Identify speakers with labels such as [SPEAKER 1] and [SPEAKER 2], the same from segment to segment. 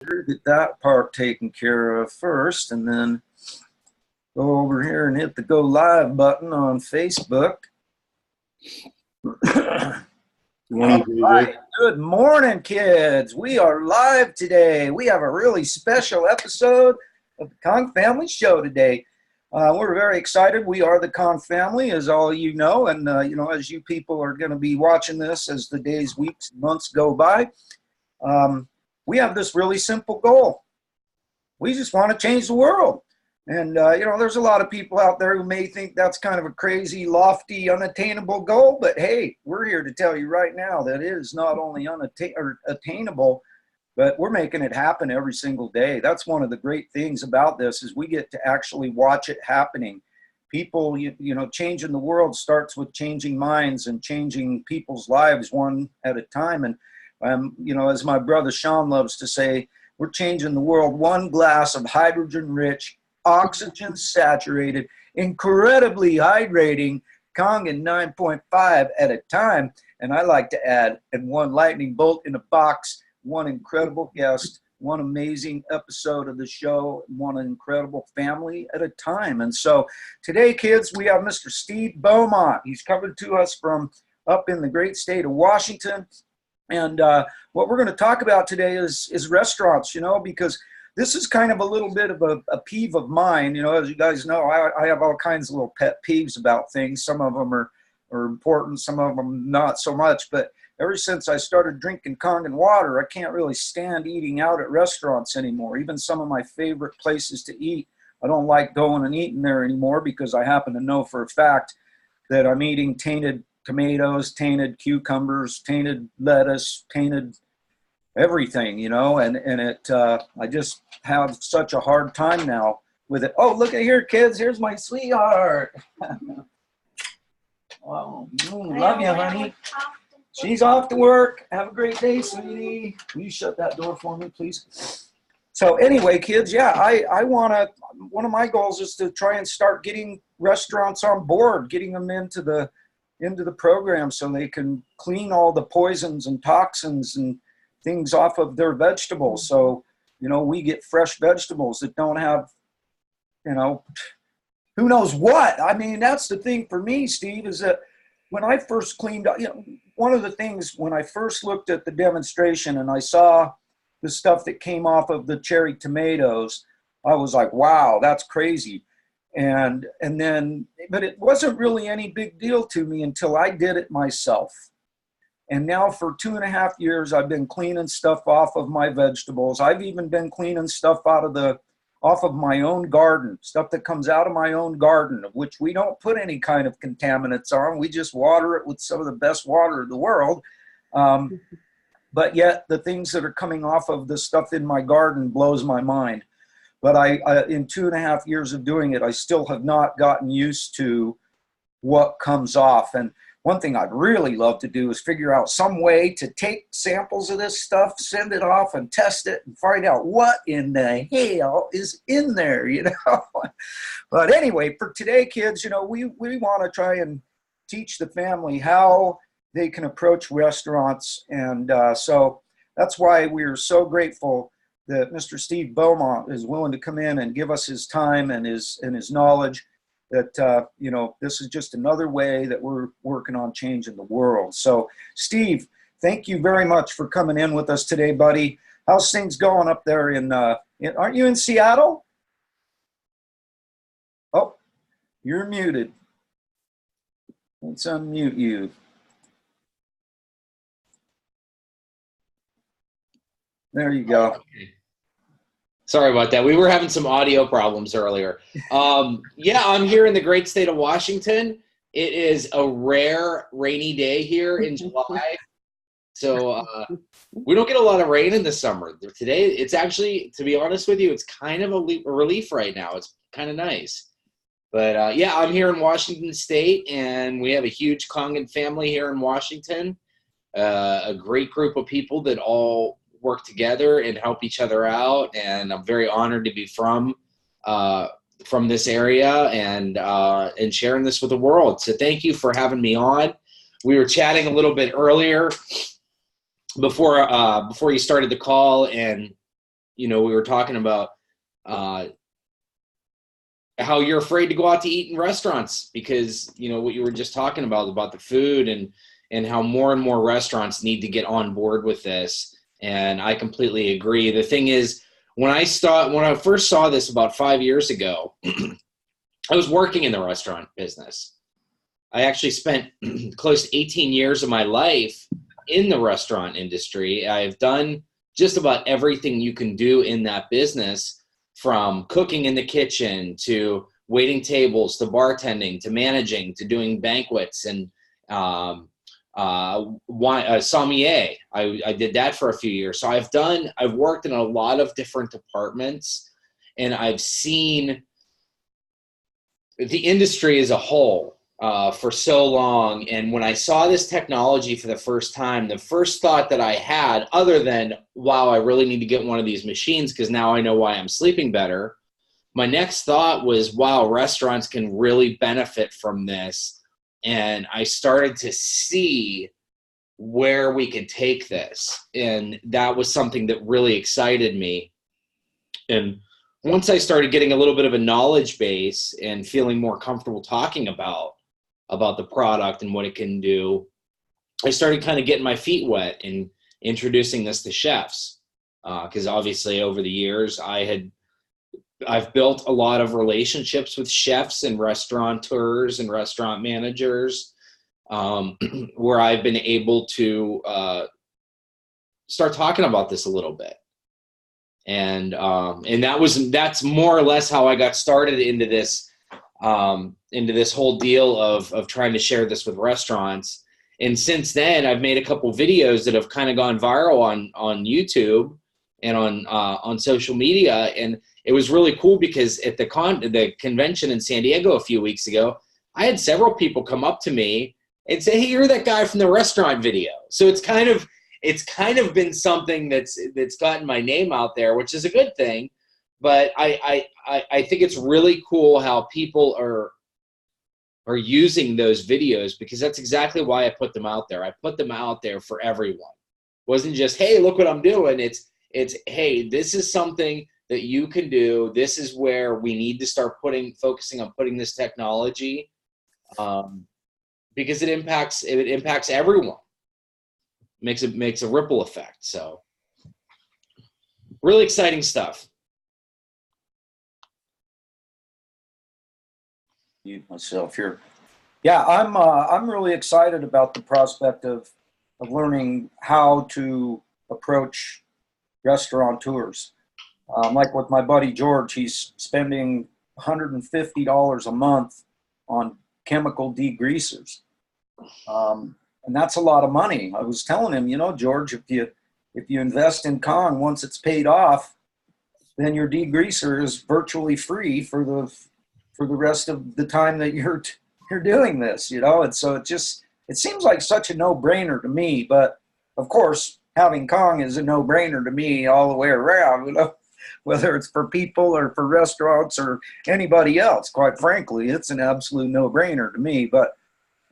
[SPEAKER 1] Get that part taken care of first, and then go over here and hit the go live button on Facebook. Right. Good morning, kids. We are live today. We have a really special episode of the Kong Family Show today. We're very excited. We are the Kong family, as all you know, and you know, as you people are going to be watching this as the days, weeks, months go by. We have this really simple goal. We just want to change the world. And, you know, there's a lot of people out there who may think that's kind of a crazy, lofty, unattainable goal. But, hey, we're here to tell you right now that it is not only attainable, but we're making it happen every single day. That's one of the great things about this is we get to actually watch it happening. People, you know, changing the world starts with changing minds and changing people's lives one at a time. And, you know, as my brother Sean loves to say, we're changing the world one glass of hydrogen-rich, oxygen-saturated, incredibly hydrating KONGen 9.5 at a time. And I like to add, and one lightning bolt in a box, one incredible guest, one amazing episode of the show, one incredible family at a time. And so today, kids, we have Mr. Steve Beaumont. He's coming to us from up in the great state of Washington. And what we're going to talk about today is restaurants, you know, because this is kind of a little bit of a peeve of mine. You know, as you guys know, I have all kinds of little pet peeves about things. Some of them are important, some of them not so much. But ever since I started drinking KONGen water, I can't really stand eating out at restaurants anymore. Even some of my favorite places to eat, I don't like going and eating there anymore because I happen to know for a fact that I'm eating tainted tomatoes, tainted cucumbers, tainted lettuce, tainted everything, you know, and I just have such a hard time now with it. Oh, look at here, kids. Here's my sweetheart. Wow. Love you, honey. She's off to work. Have a great day, sweetie. Will you shut that door for me, please? So anyway, kids, yeah, I want to, one of my goals is to try and start getting restaurants on board, getting them into the program so they can clean all the poisons and toxins and things off of their vegetables. So, you know, we get fresh vegetables that don't have, you know, who knows what. I mean, that's the thing for me, Steve, is that when I first cleaned up, you know, one of the things when I first looked at the demonstration and I saw the stuff that came off of the cherry tomatoes, I was like, wow, that's crazy. And then, but it wasn't really any big deal to me until I did it myself. And now for 2.5 years, I've been cleaning stuff off of my vegetables. I've even been cleaning stuff off of my own garden, stuff that comes out of my own garden, of which we don't put any kind of contaminants on. We just water it with some of the best water in the world. But yet the things that are coming off of the stuff in my garden blows my mind. But I in 2.5 years of doing it, I still have not gotten used to what comes off. And one thing I'd really love to do is figure out some way to take samples of this stuff, send it off and test it and find out what in the hell is in there, you know. But anyway, for today, kids, you know, we want to try and teach the family how they can approach restaurants. And so that's why we're so grateful that Mr. Steve Beaumont is willing to come in and give us his time and his knowledge that, you know, this is just another way that we're working on changing the world. So, Steve, thank you very much for coming in with us today, buddy. How's things going up there aren't you in Seattle? Oh, you're muted. Let's unmute you. There you go.
[SPEAKER 2] Okay. Sorry about that. We were having some audio problems earlier. Yeah, I'm here in the great state of Washington. It is a rare rainy day here in July. So we don't get a lot of rain in the summer. Today, it's actually, to be honest with you, it's kind of a relief right now. It's kind of nice. But yeah, I'm here in Washington State, and we have a huge KONGen family here in Washington. A great group of people that all work together and help each other out, and I'm very honored to be from this area and sharing this with the world. So thank you for having me on. We were chatting a little bit earlier before you started the call, and we were talking about how you're afraid to go out to eat in restaurants because, what you were just talking about the food and how more and more restaurants need to get on board with this. And I completely agree. The thing is, when I first saw this about 5 years ago, I was working in the restaurant business. I actually spent close to 18 years of my life in the restaurant industry. I've done just about everything you can do in that business, from cooking in the kitchen to waiting tables to bartending to managing to doing banquets and sommelier. I did that for a few years. So I've worked in a lot of different departments, and I've seen the industry as a whole for so long. And when I saw this technology for the first time, the first thought that I had, other than, wow, I really need to get one of these machines because now I know why I'm sleeping better, my next thought was, wow, restaurants can really benefit from this. And I started to see where we could take this. And that was something that really excited me. And once I started getting a little bit of a knowledge base and feeling more comfortable talking about the product and what it can do, I started kind of getting my feet wet and introducing this to chefs. Because obviously over the years, I've built a lot of relationships with chefs and restaurateurs and restaurant managers, where I've been able to start talking about this a little bit. And that's more or less how I got started into this whole deal of trying to share this with restaurants. And since then, I've made a couple videos that have kind of gone viral on YouTube and on social media. And it was really cool because at the convention in San Diego a few weeks ago, I had several people come up to me and say, "Hey, you're that guy from the restaurant video." So it's kind of been something that's gotten my name out there, which is a good thing. But I think it's really cool how people are using those videos, because that's exactly why I put them out there. I put them out there for everyone. It wasn't just, hey, look what I'm doing. It's hey, this is something that you can do. This is where we need to start focusing on putting this technology, because it impacts everyone. Makes a ripple effect. So really exciting stuff.
[SPEAKER 1] Mute myself here. Yeah, I'm really excited about the prospect of learning how to approach restaurateurs. Like with my buddy George, he's spending $150 a month on chemical degreasers. And that's a lot of money. I was telling him, George, if you invest in Kong, once it's paid off, then your degreaser is virtually free for the rest of the time that you're doing this, And so it seems like such a no-brainer to me. But of course, having Kong is a no-brainer to me all the way around, whether it's for people or for restaurants or anybody else. Quite frankly, it's an absolute no-brainer to me. But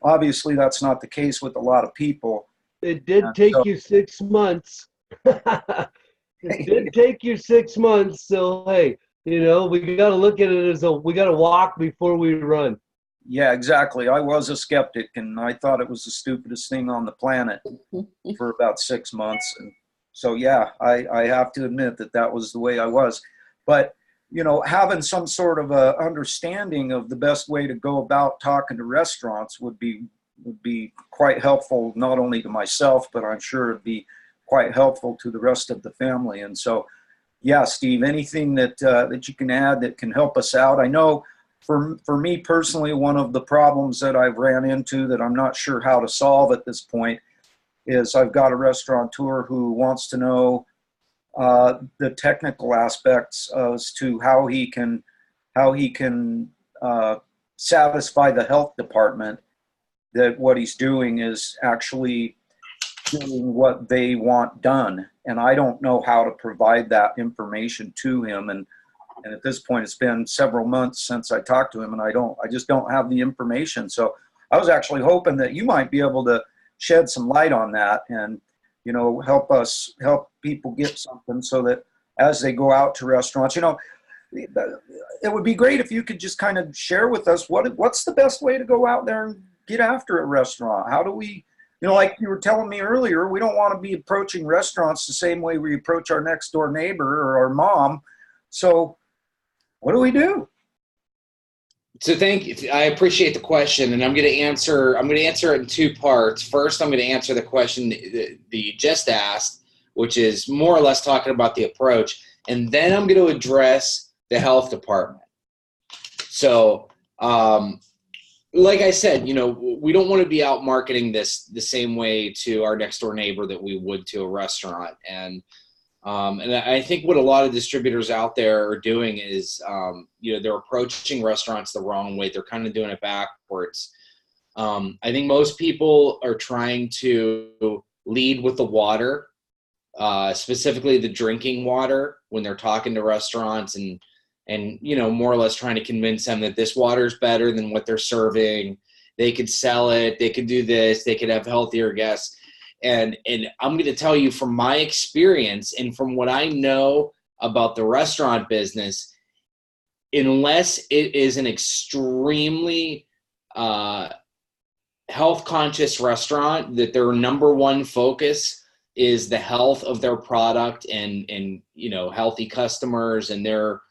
[SPEAKER 1] obviously, that's not the case with a lot of people.
[SPEAKER 3] It did take you 6 months. It did take you 6 months. So, hey, we got to look at it as we got to walk before we run.
[SPEAKER 1] Yeah, exactly. I was a skeptic, and I thought it was the stupidest thing on the planet for about 6 months. And so, yeah, I have to admit that was the way I was. But having some sort of a understanding of the best way to go about talking to restaurants would be quite helpful, not only to myself, but I'm sure it'd be quite helpful to the rest of the family. And so, yeah, Steve, anything that you can add that can help us out? I know for me personally, one of the problems that I've ran into that I'm not sure how to solve at this point is I've got a restaurateur who wants to know the technical aspects as to how he can satisfy the health department that what he's doing is actually doing what they want done. And I don't know how to provide that information to him. And at this point, it's been several months since I talked to him, and I just don't have the information. So I was actually hoping that you might be able to shed some light on that and help people get something so that as they go out to restaurants. You know, it would be great if you could just kind of share with us what's the best way to go out there and get after a restaurant. How do we, you know, like you were telling me earlier, we don't want to be approaching restaurants the same way we approach our next door neighbor or our mom. So what do we do?
[SPEAKER 2] So thank you. I appreciate the question, and I'm going to answer it in two parts. First, I'm going to answer the question that you just asked, which is more or less talking about the approach, and then I'm going to address the health department. So, like I said, you know, we don't want to be out marketing this the same way to our next door neighbor that we would to a restaurant. And I think what a lot of distributors out there are doing is, you know, they're approaching restaurants the wrong way. They're kind of doing it backwards. I think most people are trying to lead with the water, specifically the drinking water, when they're talking to restaurants and, you know, more or less trying to convince them that this water is better than what they're serving. They could sell it. They could do this. They could have healthier guests. And I'm going to tell you from my experience and from what I know about the restaurant business, unless it is an extremely health-conscious restaurant, that their number one focus is the health of their product and you know, healthy customers, and they're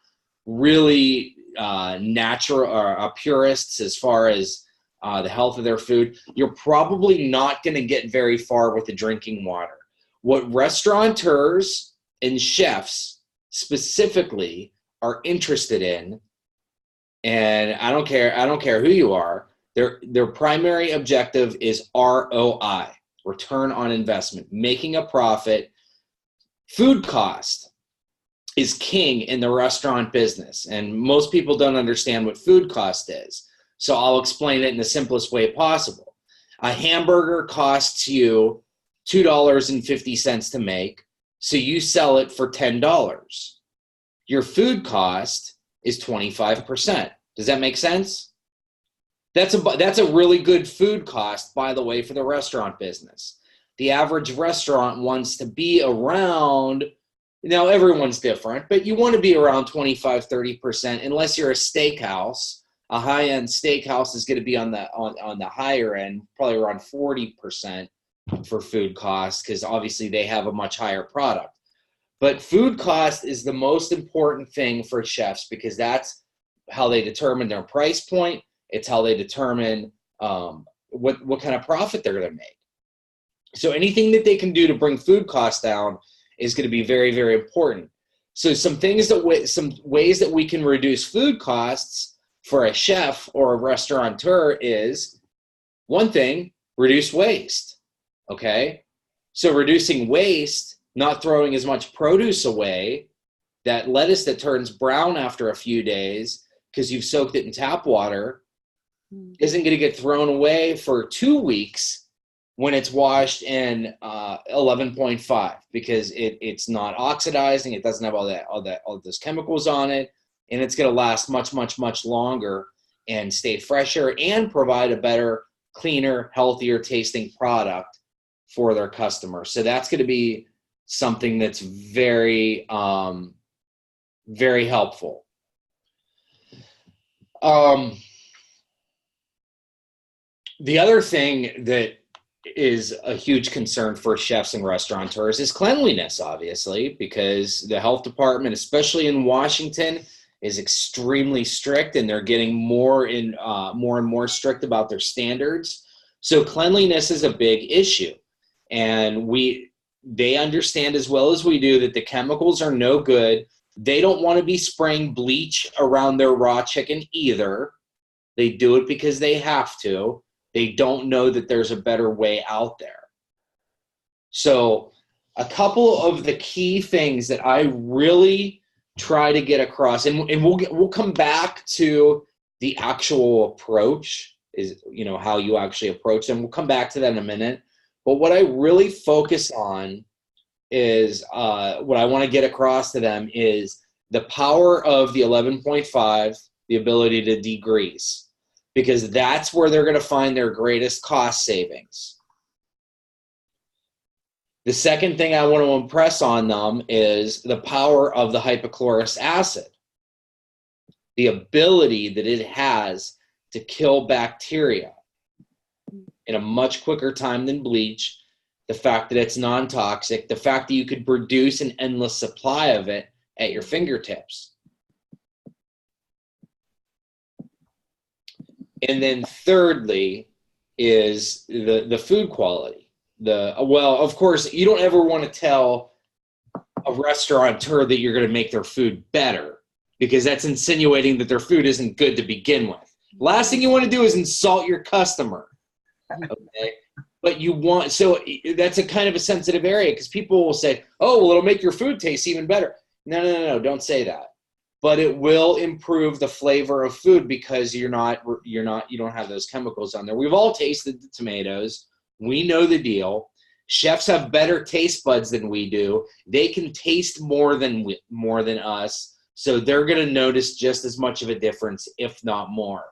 [SPEAKER 2] really natural or purists as far as the health of their food, you're probably not going to get very far with the drinking water. What restaurateurs and chefs specifically are interested in, and I don't care who you are, their primary objective is ROI, return on investment, making a profit. Food cost is king in the restaurant business, and most people don't understand what food cost is. So I'll explain it in the simplest way possible. A hamburger costs you $2.50 to make, so you sell it for $10. Your food cost is 25%. Does that make sense? That's a really good food cost, by the way, for the restaurant business. The average restaurant wants to be around, now everyone's different, but you want to be around 25-30%, unless you're a steakhouse. A high-end steakhouse is going to be on the higher end, probably around 40% for food costs, because obviously they have a much higher product. But food cost is the most important thing for chefs, because that's how they determine their price point. It's how they determine what kind of profit they're going to make. So anything that they can do to bring food costs down is going to be very, very important. So some ways that we can reduce food costs for a chef or a restaurateur is, one thing, reduce waste, okay? So reducing waste, not throwing as much produce away, that lettuce that turns brown after a few days because you've soaked it in tap water isn't going to get thrown away for 2 weeks when it's washed in 11.5, because it's not oxidizing, it doesn't have all those chemicals on it, and it's going to last much, much, much longer and stay fresher and provide a better, cleaner, healthier tasting product for their customers. So that's going to be something that's very, very helpful. The other thing that is a huge concern for chefs and restaurateurs is cleanliness, obviously, because the health department, especially in Washington, is extremely strict, and they're getting more and more strict about their standards. So cleanliness is a big issue, and they understand as well as we do that the chemicals are no good. They don't want to be spraying bleach around their raw chicken either. They do it because they have to. They don't know that there's a better way out there. So a couple of the key things that I really try to get across, and we'll come back to the actual approach, is, you know, how you actually approach them. We'll come back to that in a minute. But what I really focus on is what I want to get across to them is the power of the 11.5, the ability to degrease, because that's where they're going to find their greatest cost savings. The second thing I want to impress on them is the power of the hypochlorous acid, the ability that it has to kill bacteria in a much quicker time than bleach, the fact that it's non-toxic, the fact that you could produce an endless supply of it at your fingertips. And then thirdly is the food quality. Well, of course, you don't ever want to tell a restaurateur that you're going to make their food better, because that's insinuating that their food isn't good to begin with. Last thing you want to do is insult your customer. Okay? But you want, so that's a kind of a sensitive area, because people will say, oh, well, it'll make your food taste even better. No, don't say that. But it will improve the flavor of food, because you don't have those chemicals on there. We've all tasted the tomatoes. We know the deal. Chefs have better taste buds than we do. They can taste more than us, so they're going to notice just as much of a difference, if not more.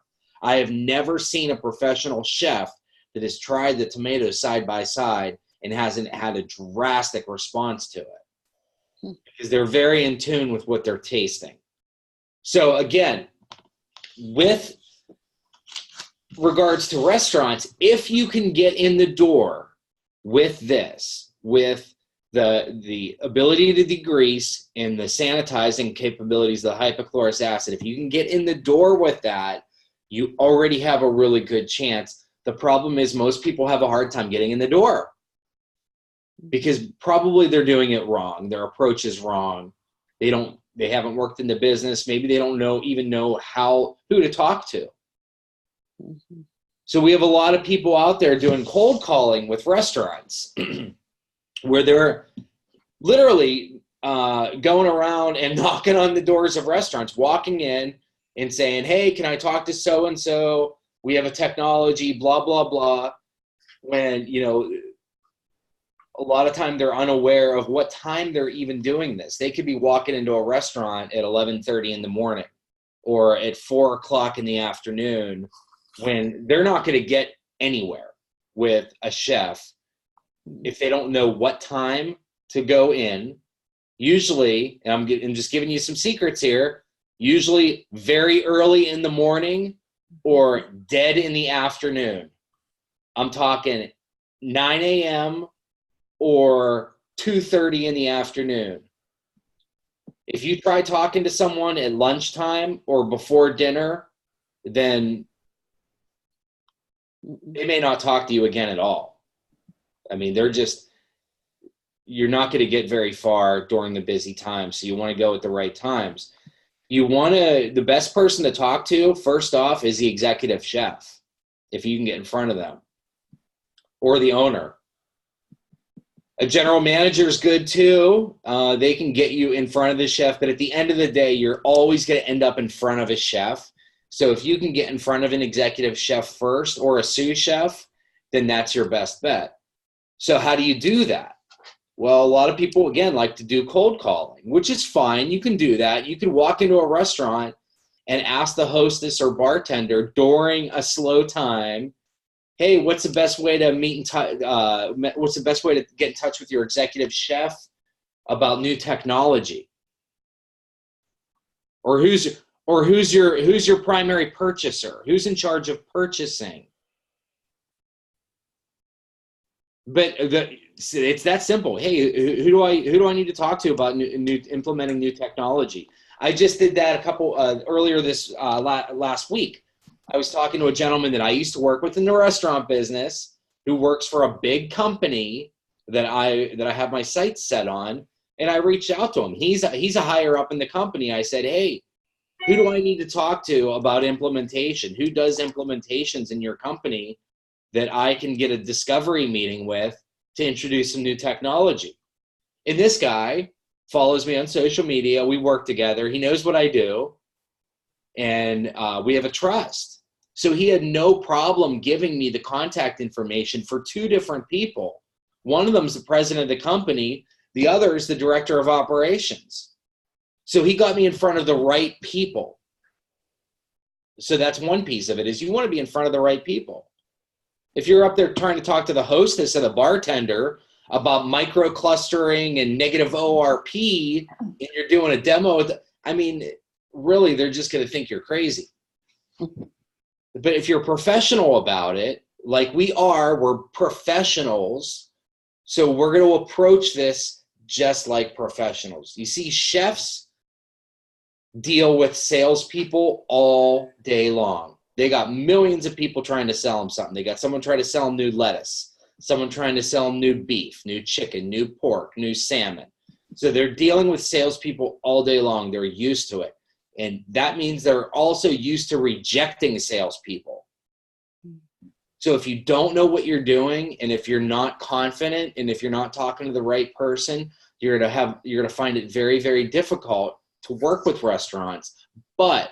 [SPEAKER 2] I have never seen a professional chef that has tried the tomatoes side by side and hasn't had a drastic response to it, because they're very in tune with what they're tasting. So again, with regards to restaurants, if you can get in the door with this, with the ability to degrease and the sanitizing capabilities of the hypochlorous acid, if you can get in the door with that, you already have a really good chance. The problem is most people have a hard time getting in the door, because probably they're doing it wrong. Their approach is wrong. They haven't worked in the business. Maybe they don't even know who to talk to. So we have a lot of people out there doing cold calling with restaurants where they're literally going around and knocking on the doors of restaurants, walking in and saying, hey, can I talk to so-and-so? We have a technology, blah, blah, blah. When, a lot of time they're unaware of what time they're even doing this. They could be walking into a restaurant at 11:30 in the morning or at 4 o'clock in the afternoon, when they're not going to get anywhere with a chef if they don't know what time to go in. Usually, and I'm just giving you some secrets here, usually very early in the morning or dead in the afternoon. I'm talking 9 a.m. or 2:30 in the afternoon. If you try talking to someone at lunchtime or before dinner, then they may not talk to you again at all. I mean, you're not going to get very far during the busy times, so you want to go at the right times. The best person to talk to, first off, is the executive chef, if you can get in front of them, or the owner. A general manager is good too. They can get you in front of the chef, but at the end of the day, you're always going to end up in front of a chef. So if you can get in front of an executive chef first, or a sous chef, then that's your best bet. So how do you do that? Well, a lot of people, again, like to do cold calling, which is fine. You can do that. You can walk into a restaurant and ask the hostess or bartender during a slow time, hey, what's the best way to what's the best way to get in touch with your executive chef about new technology? Or who's your primary purchaser? Who's in charge of purchasing? But it's that simple. Hey, who do I need to talk to about implementing new technology? I just did that earlier this last week. I was talking to a gentleman that I used to work with in the restaurant business, who works for a big company that I have my sights set on, and I reached out to him. He's a higher up in the company. I said, hey, who do I need to talk to about implementation? Who does implementations in your company that I can get a discovery meeting with to introduce some new technology? And this guy follows me on social media. We work together. He knows what I do. And we have a trust. So he had no problem giving me the contact information for 2 different people. One of them is the president of the company. The other is the director of operations. So he got me in front of the right people. So that's one piece of it, is you want to be in front of the right people. If you're up there trying to talk to the hostess and the bartender about microclustering and negative ORP, and you're doing a demo, I mean, really, they're just going to think you're crazy. But if you're professional about it, like we are, we're professionals, so we're going to approach this just like professionals. You see, chefs deal with salespeople all day long. They got millions of people trying to sell them something. They got someone trying to sell them new lettuce, someone trying to sell them new beef, new chicken, new pork, new salmon. So they're dealing with salespeople all day long. They're used to it. And that means they're also used to rejecting salespeople. So if you don't know what you're doing, and if you're not confident, and if you're not talking to the right person, you're gonna find it very, very difficult to work with restaurants. But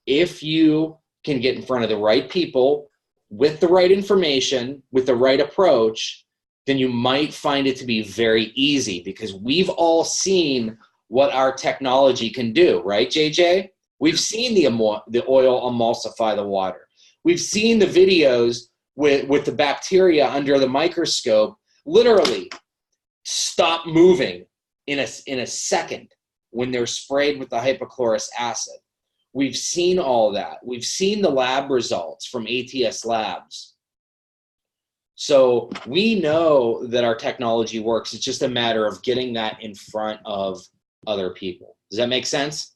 [SPEAKER 2] if you can get in front of the right people with the right information, with the right approach, then you might find it to be very easy, because we've all seen what our technology can do, right, JJ? We've seen the oil emulsify the water. We've seen the videos with the bacteria under the microscope literally stop moving in a second when they're sprayed with the hypochlorous acid. We've seen all that. We've seen the lab results from ATS Labs. So we know that our technology works. It's just a matter of getting that in front of other people. Does that make sense?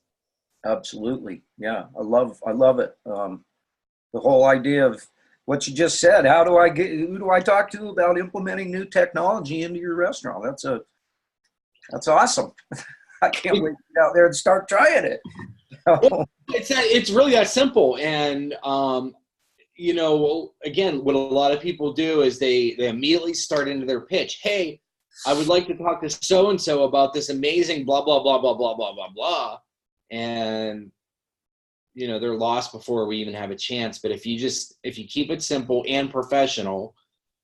[SPEAKER 1] Absolutely. Yeah, I love it. The whole idea of what you just said. Who do I talk to about implementing new technology into your restaurant? That's awesome. I can't wait to get out there and start trying it.
[SPEAKER 2] It's really that simple. And you know, again, what a lot of people do is they immediately start into their pitch. Hey, I would like to talk to so-and-so about this amazing blah, blah, blah, blah, blah, blah, blah, blah. And, you know, they're lost before we even have a chance. But if you keep it simple and professional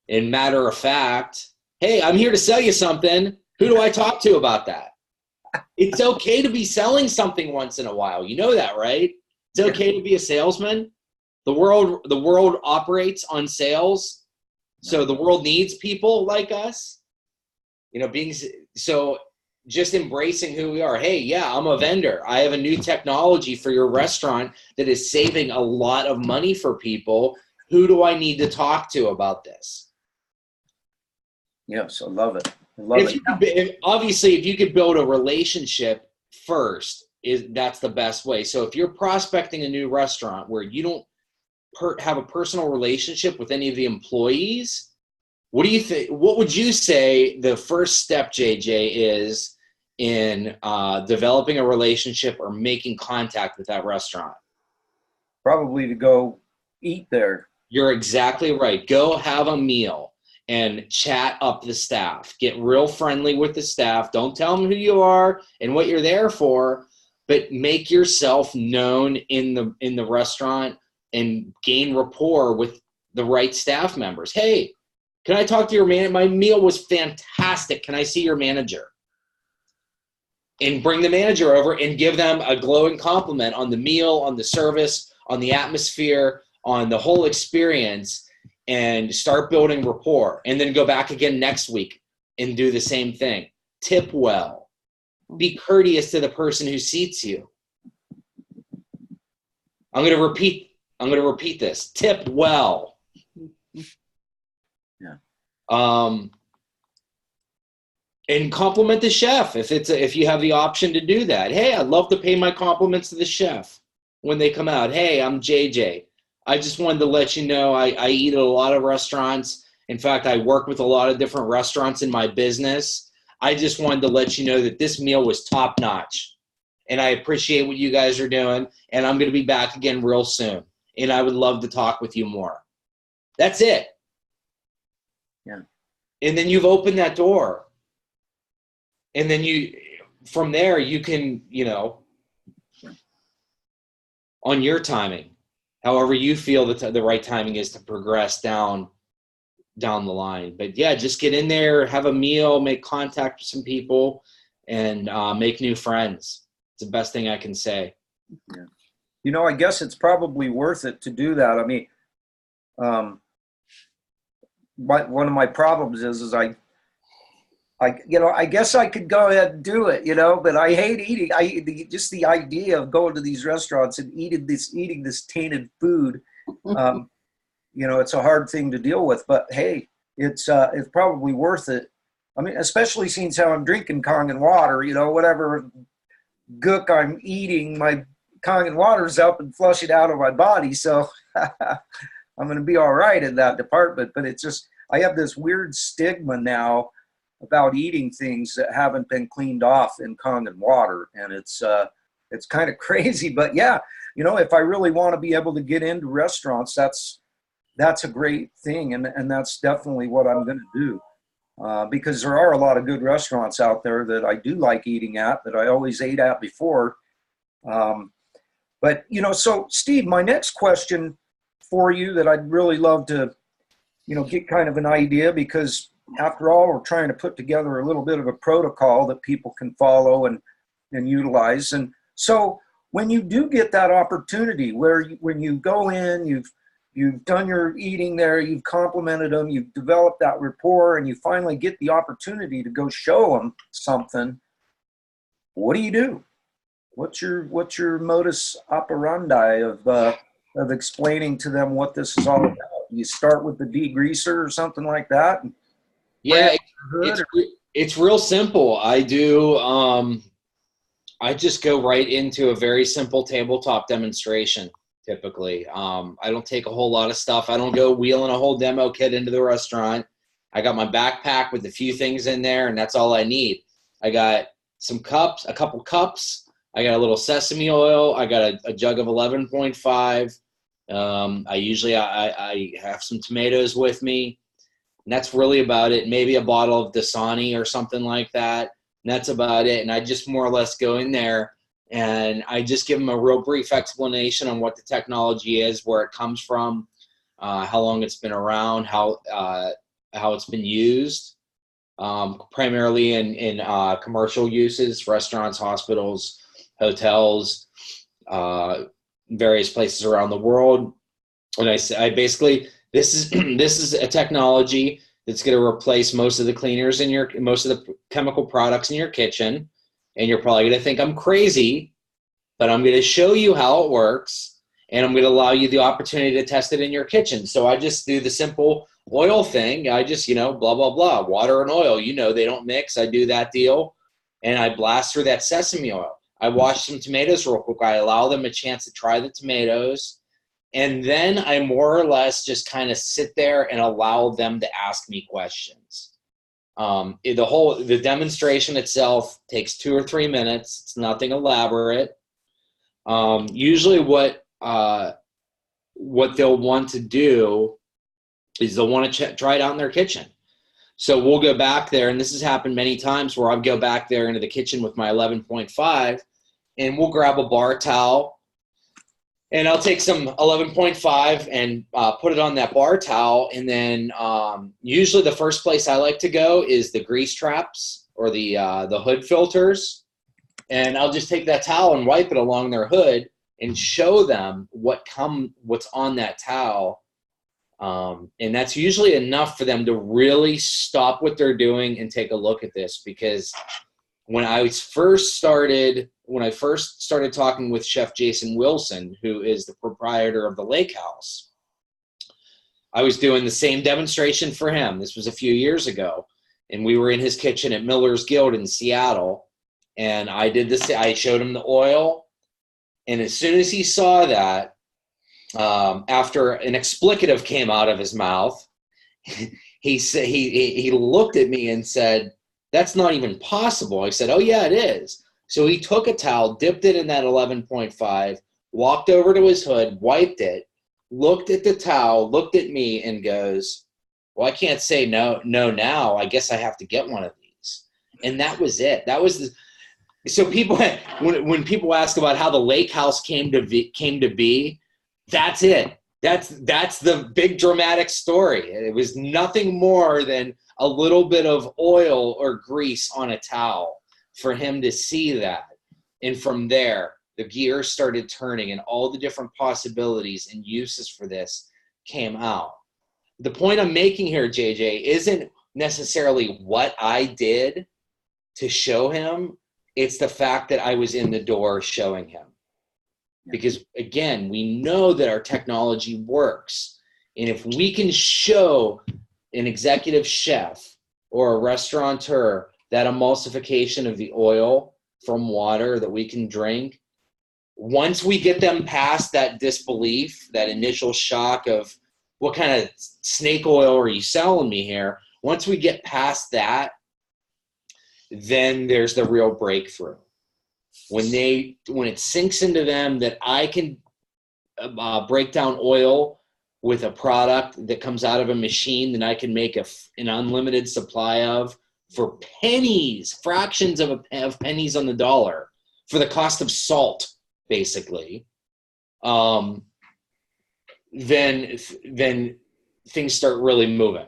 [SPEAKER 2] and matter of fact, hey, I'm here to sell you something. Who do I talk to about that? It's okay to be selling something once in a while. You know that, right? It's okay to be a salesman. The world operates on sales. So the world needs people like us. You know, so just embracing who we are. Hey, yeah, I'm a vendor. I have a new technology for your restaurant that is saving a lot of money for people. Who do I need to talk to about this?
[SPEAKER 1] Yes, I love it.
[SPEAKER 2] Obviously, if you could build a relationship first, that's the best way. So if you're prospecting a new restaurant where you don't have a personal relationship with any of the employees, what do you think? What would you say the first step, JJ, is in developing a relationship or making contact with that restaurant?
[SPEAKER 1] Probably to go eat there.
[SPEAKER 2] You're exactly right. Go have a meal and chat up the staff. Get real friendly with the staff. Don't tell them who you are and what you're there for, but make yourself known in the restaurant and gain rapport with the right staff members. Hey, can I talk to your man? My meal was fantastic. Can I see your manager? And bring the manager over and give them a glowing compliment on the meal, on the service, on the atmosphere, on the whole experience, and start building rapport. And then go back again next week and do the same thing. Tip well. Be courteous to the person who seats you. I'm going to repeat this. Tip well.
[SPEAKER 1] Yeah.
[SPEAKER 2] And compliment the chef if you have the option to do that. Hey, I'd love to pay my compliments to the chef when they come out. Hey, I'm JJ. I just wanted to let you know I eat at a lot of restaurants. In fact, I work with a lot of different restaurants in my business. I just wanted to let you know that this meal was top notch. And I appreciate what you guys are doing. And I'm going to be back again real soon. And I would love to talk with you more. That's it.
[SPEAKER 1] Yeah.
[SPEAKER 2] And then you've opened that door. And then from there, you can, on your timing, however you feel that the right timing is to progress down the line. But yeah, just get in there, have a meal, make contact with some people, and make new friends. It's the best thing I can say.
[SPEAKER 1] Yeah. I guess it's probably worth it to do that. I mean, one of my problems is I I guess I could go ahead and do it, but I hate eating. Just the idea of going to these restaurants and eating this tainted food. It's a hard thing to deal with, but hey, it's probably worth it. I mean, especially since how I'm drinking KONGen water, whatever gook I'm eating, my KONGen water's up and flush it out of my body. So I'm going to be all right in that department. But it's just, I have this weird stigma now about eating things that haven't been cleaned off in KONGen water. And it's kind of crazy, but yeah, if I really want to be able to get into restaurants, that's a great thing. And that's definitely what I'm going to do. Because there are a lot of good restaurants out there that I do like eating at, that I always ate at before. But, so Steve, my next question for you that I'd really love to, get kind of an idea, because after all, we're trying to put together a little bit of a protocol that people can follow and utilize. And so when you do get that opportunity when you go in, you've done your eating there, you've complimented them, you've developed that rapport, and you finally get the opportunity to go show them something, what do you do? What's your modus operandi of explaining to them what this is all about? You start with the degreaser or something like that?
[SPEAKER 2] Yeah, it's real simple. I do. I just go right into a very simple tabletop demonstration. Typically, I don't take a whole lot of stuff. I don't go wheeling a whole demo kit into the restaurant. I got my backpack with a few things in there, and that's all I need. I got some cups, a couple cups. I got a little sesame oil. I got a jug of 11.5. I have some tomatoes with me, and that's really about it. Maybe a bottle of Dasani or something like that. And that's about it. And I just more or less go in there and I just give them a real brief explanation on what the technology is, where it comes from, how long it's been around, how it's been used, primarily in commercial uses, restaurants, hospitals, hotels, various places around the world. And I basically, this is a technology that's going to replace most of the cleaners most of the chemical products in your kitchen. And you're probably going to think I'm crazy, but I'm going to show you how it works, and I'm going to allow you the opportunity to test it in your kitchen. So I just do the simple oil thing. I just, blah, blah, blah, water and oil. They don't mix. I do that deal, and I blast through that sesame oil. I wash some tomatoes real quick. I allow them a chance to try the tomatoes, and then I more or less just kind of sit there and allow them to ask me questions. The demonstration itself takes 2 or 3 minutes. It's nothing elaborate. Usually what they'll want to do is they'll want to try it out in their kitchen. So we'll go back there, and this has happened many times where I'll go back there into the kitchen with my 11.5, and we'll grab a bar towel, and I'll take some 11.5 and put it on that bar towel. And then usually the first place I like to go is the grease traps or the hood filters. And I'll just take that towel and wipe it along their hood and show them what's on that towel. And that's usually enough for them to really stop what they're doing and take a look at this. Because when I first started talking with Chef Jason Wilson, who is the proprietor of the Lake House, I was doing the same demonstration for him. This was a few years ago, and we were in his kitchen at Miller's Guild in Seattle, and I did this. I showed him the oil, and as soon as he saw that, after an explicative came out of his mouth, he looked at me and said, "That's not even possible." I said, "Oh yeah, it is." So he took a towel, dipped it in that 11.5, walked over to his hood, wiped it, looked at the towel, looked at me, and goes, "Well, I can't say no now. I guess I have to get one of these." And that was it. So people, when people ask about how the Lake House came to be, that's it. That's the big dramatic story. It was nothing more than a little bit of oil or grease on a towel for him to see that. And from there, the gears started turning, and all the different possibilities and uses for this came out. The point I'm making here, JJ, isn't necessarily what I did to show him. It's the fact that I was in the door showing him. Because again, we know that our technology works. And if we can show an executive chef or a restaurateur that emulsification of the oil from water that we can drink, once we get them past that disbelief, that initial shock of what kind of snake oil are you selling me here? Once we get past that, then there's the real breakthrough. When it sinks into them that I can break down oil with a product that comes out of a machine that I can make an unlimited supply of for pennies, fractions of pennies on the dollar, for the cost of salt, basically, then things start really moving.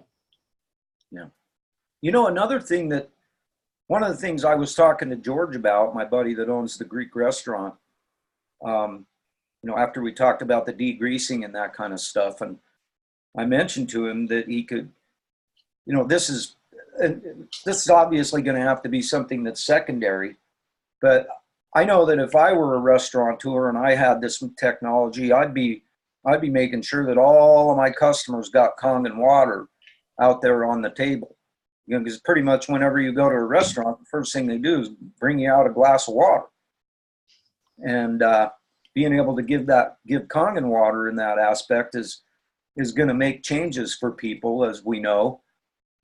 [SPEAKER 1] Yeah. You know, another thing that, one of the things I was talking to George about, my buddy that owns the Greek restaurant, you know, after we talked about the degreasing and that kind of stuff, and I mentioned to him that he could, you know, this is obviously going to have to be something that's secondary, but I know that if I were a restaurateur and I had this technology, I'd be making sure that all of my customers got KONGen water out there on the table. You know, because pretty much whenever you go to a restaurant, the first thing they do is bring you out a glass of water. And being able to give KONGen water in that aspect is going to make changes for people, as we know.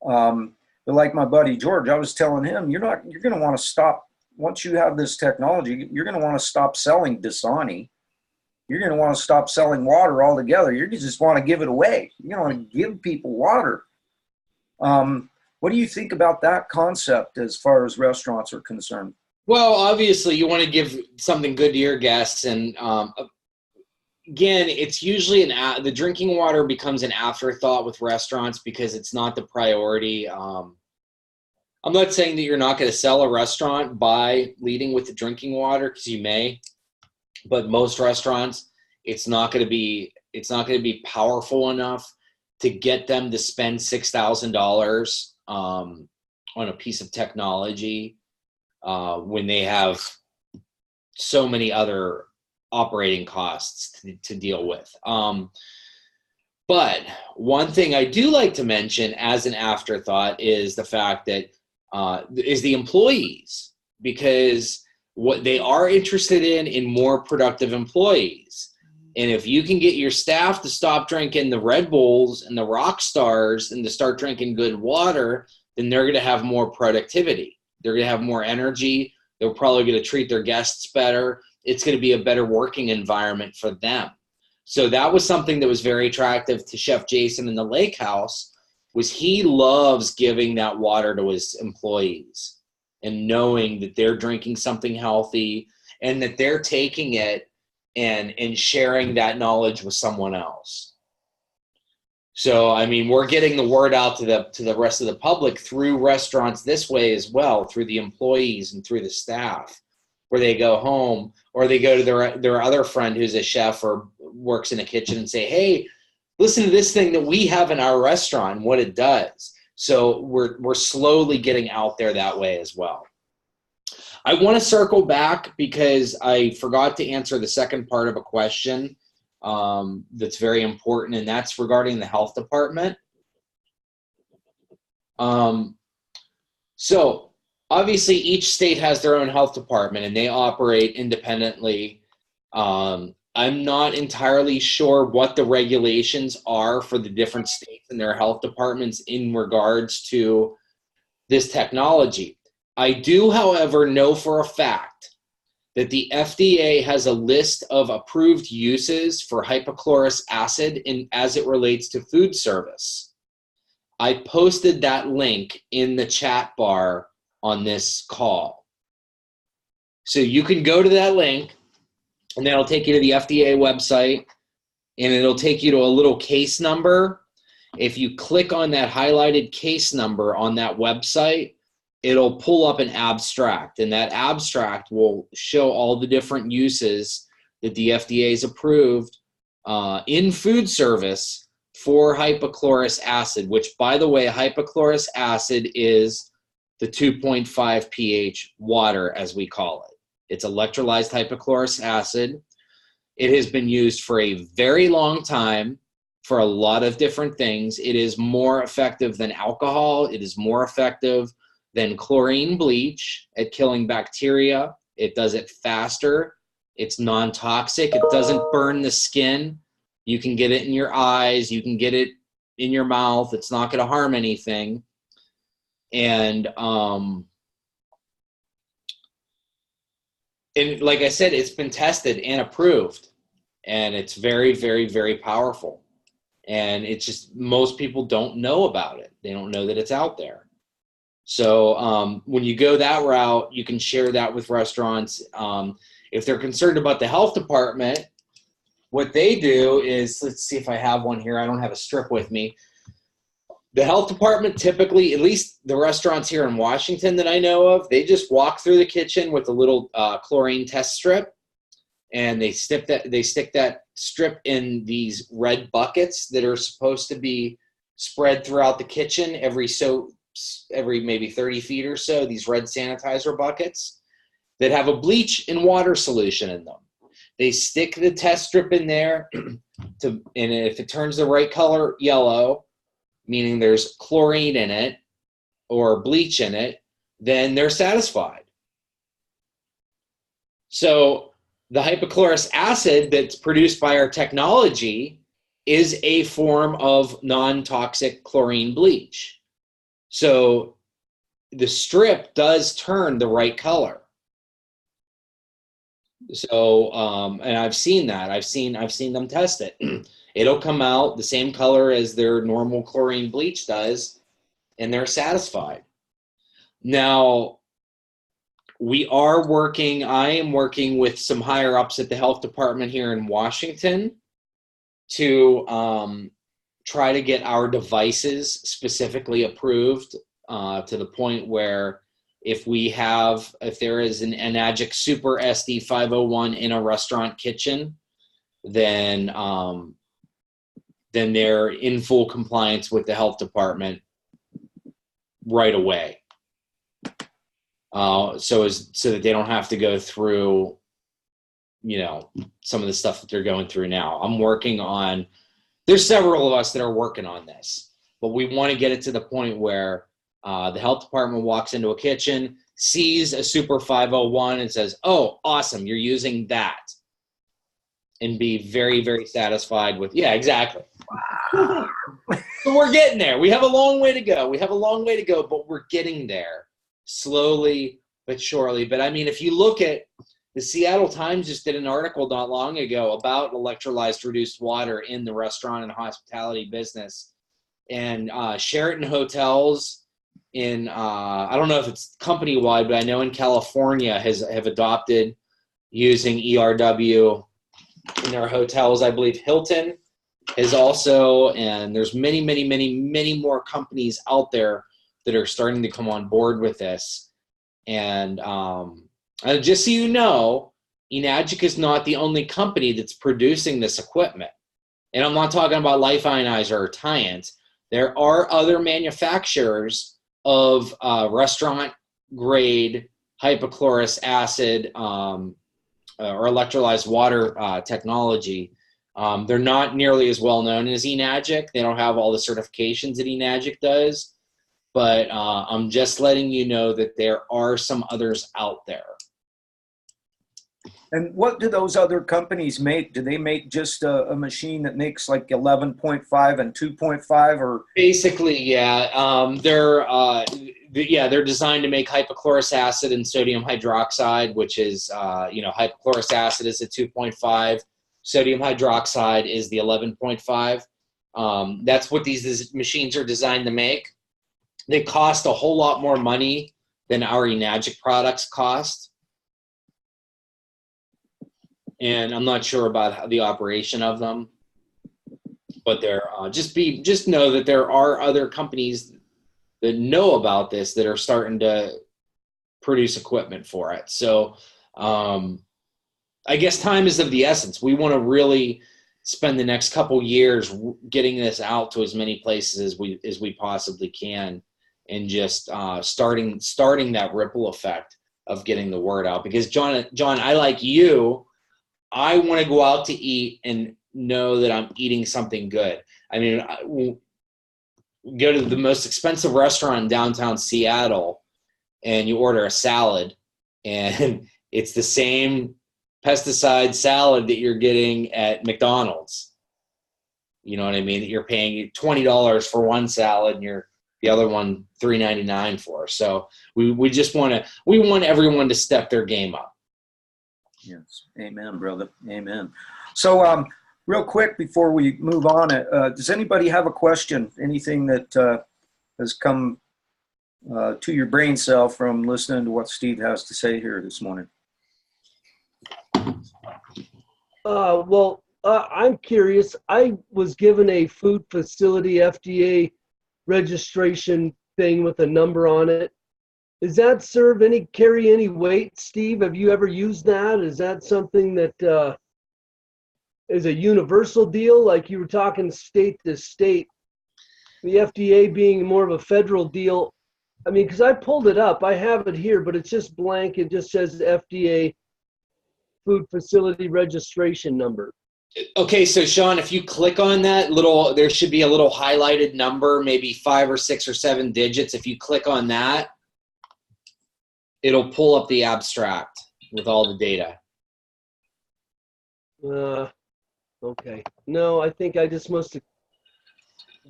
[SPEAKER 1] But like my buddy George, I was telling him, you're going to want to stop, once you have this technology, you're going to want to stop selling Dasani. You're going to want to stop selling water altogether. You just want to give it away. You're going to want to give people water. What do you think about that concept as far as restaurants are concerned?
[SPEAKER 2] Well, obviously, you want to give something good to your guests. And again, it's usually the drinking water becomes an afterthought with restaurants because it's not the priority. I'm not saying that you're not going to sell a restaurant by leading with the drinking water, because you may. But most restaurants, it's not going to be powerful enough to get them to spend $6,000 on a piece of technology when they have so many other operating costs to deal with. But one thing I do like to mention as an afterthought is the fact that is the employees, because what they are interested in more productive employees. And if you can get your staff to stop drinking the Red Bulls and the Rock Stars and to start drinking good water, then they're going to have more productivity. They're going to have more energy. They're probably going to treat their guests better. It's going to be a better working environment for them. So that was something that was very attractive to Chef Jason in the Lake House, was he loves giving that water to his employees and knowing that they're drinking something healthy and that they're taking it and sharing that knowledge with someone else. So, I mean, we're getting the word out to the rest of the public through restaurants this way as well, through the employees and through the staff, where they go home or they go to their other friend who's a chef or works in a kitchen and say, hey, listen to this thing that we have in our restaurant and what it does. So we're slowly getting out there that way as well. I want to circle back because I forgot to answer the second part of a question that's very important, and that's regarding the health department. So obviously each state has their own health department and they operate independently. I'm not entirely sure what the regulations are for the different states and their health departments in regards to this technology. I do, however, know for a fact that the FDA has a list of approved uses for hypochlorous acid as it relates to food service. I posted that link in the chat bar on this call. So you can go to that link, and that'll take you to the FDA website, and it'll take you to a little case number. If you click on that highlighted case number on that website, it'll pull up an abstract, and that abstract will show all the different uses that the FDA has approved in food service for hypochlorous acid, which, by the way, hypochlorous acid is the 2.5 pH water, as we call it. It's electrolyzed hypochlorous acid. It has been used for a very long time for a lot of different things. It is more effective than alcohol. It is more effective than chlorine bleach at killing bacteria. It does it faster. It's non-toxic. It doesn't burn the skin. You can get it in your eyes. You can get it in your mouth. It's not going to harm anything. And like I said, it's been tested and approved. And it's very, very, very powerful. And it's just, most people don't know about it. They don't know that it's out there. So when you go that route, you can share that with restaurants. If they're concerned about the health department, what they do is, let's see if I have one here. I don't have a strip with me. The health department typically, at least the restaurants here in Washington that I know of, they just walk through the kitchen with a little chlorine test strip, and they stick that strip in these red buckets that are supposed to be spread throughout the kitchen every maybe 30 feet or so, these red sanitizer buckets that have a bleach and water solution in them. They stick the test strip in there, and if it turns the right color, yellow, meaning there's chlorine in it or bleach in it, then they're satisfied. So the hypochlorous acid that's produced by our technology is a form of non-toxic chlorine bleach. So the strip does turn the right color. So, and I've seen that. I've seen them test it. It'll come out the same color as their normal chlorine bleach does, and they're satisfied. Now, I am working with some higher ups at the health department here in Washington to try to get our devices specifically approved to the point where if there is an Enagic Super SD 501 in a restaurant kitchen, then they're in full compliance with the health department right away. So that they don't have to go through, some of the stuff that they're going through now. There's several of us that are working on this, but we want to get it to the point where the health department walks into a kitchen, sees a Super 501 and says, "Oh, awesome, you're using that." And be very, very satisfied with, yeah, exactly. Wow. So we're getting there. We have a long way to go. But we're getting there slowly but surely. But I mean, if you look at the Seattle Times just did an article not long ago about electrolyzed reduced water in the restaurant and hospitality business. And Sheraton hotels in, I don't know if it's company-wide, but I know in California have adopted using ERW in their hotels. I believe Hilton is also, and there's many, many, many, many more companies out there that are starting to come on board with this. And just so you know, Enagic is not the only company that's producing this equipment. And I'm not talking about Life Ionizer or Tyant. There are other manufacturers of restaurant-grade hypochlorous acid or electrolyzed water technology. They're not nearly as well known as Enagic. They don't have all the certifications that Enagic does. But I'm just letting you know that there are some others out there.
[SPEAKER 1] And what do those other companies make? Do they make just a machine that makes like 11.5 and 2.5, or? Basically,
[SPEAKER 2] yeah. They're designed to make hypochlorous acid and sodium hydroxide, which is, hypochlorous acid is the 2.5. Sodium hydroxide is the 11.5. That's what these machines are designed to make. They cost a whole lot more money than our Enagic products cost. And I'm not sure about the operation of them, but they're just know that there are other companies that know about this that are starting to produce equipment for it. So I guess time is of the essence. We want to really spend the next couple years getting this out to as many places as we possibly can, and just starting that ripple effect of getting the word out. Because John, I like you. I want to go out to eat and know that I'm eating something good. I mean, go to the most expensive restaurant in downtown Seattle and you order a salad, and it's the same pesticide salad that you're getting at McDonald's. You know what I mean? That you're paying $20 for one salad and the other one $3.99 for. So we want everyone to step their game up.
[SPEAKER 1] Yes. Amen, brother. Amen. So real quick before we move on, does anybody have a question? Anything that has come to your brain cell from listening to what Steve has to say here this morning?
[SPEAKER 3] I'm curious. I was given a food facility FDA registration thing with a number on it. Does that carry any weight, Steve? Have you ever used that? Is that something that is a universal deal, like you were talking state to state? The FDA being more of a federal deal. I mean, because I pulled it up. I have it here, but it's just blank. It just says FDA food facility registration number.
[SPEAKER 2] Okay, so Sean, if you click on that there should be a little highlighted number, maybe 5 or 6 or 7 digits. If you click on that, it'll pull up the abstract with all the data.
[SPEAKER 3] Okay. No, I think I just must have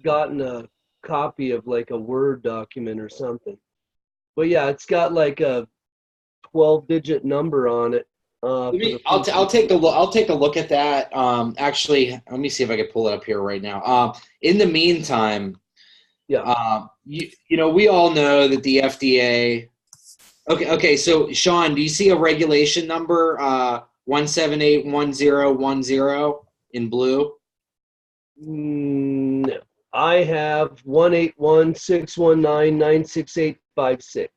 [SPEAKER 3] gotten a copy of like a Word document or something. But yeah, it's got like a 12-digit number on it.
[SPEAKER 2] I'll take a look at that. Actually, let me see if I can pull it up here right now. In the meantime,
[SPEAKER 3] yeah.
[SPEAKER 2] We all know that the FDA. Okay. So Sean, do you see a regulation number 1781010 in blue?
[SPEAKER 3] No. I have 18161996856.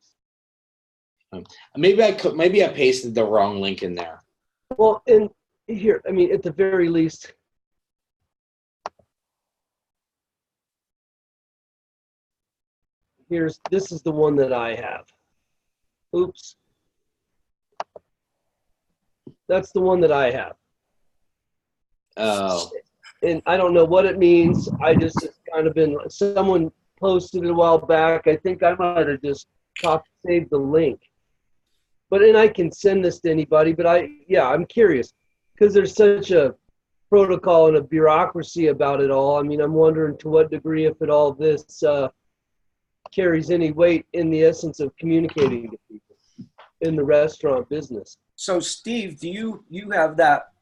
[SPEAKER 2] Maybe I pasted the wrong link in there.
[SPEAKER 3] Well, and here, I mean, at the very least, this is the one that I have. Oops. That's the one that I have.
[SPEAKER 2] Oh.
[SPEAKER 3] And I don't know what it means. It's kind of been, someone posted it a while back. I think I might have just saved the link. And I can send this to anybody, but I'm curious because there's such a protocol and a bureaucracy about it all. I mean, I'm wondering to what degree, if at all, this carries any weight in the essence of communicating to people in the restaurant business.
[SPEAKER 1] So Steve, do you have that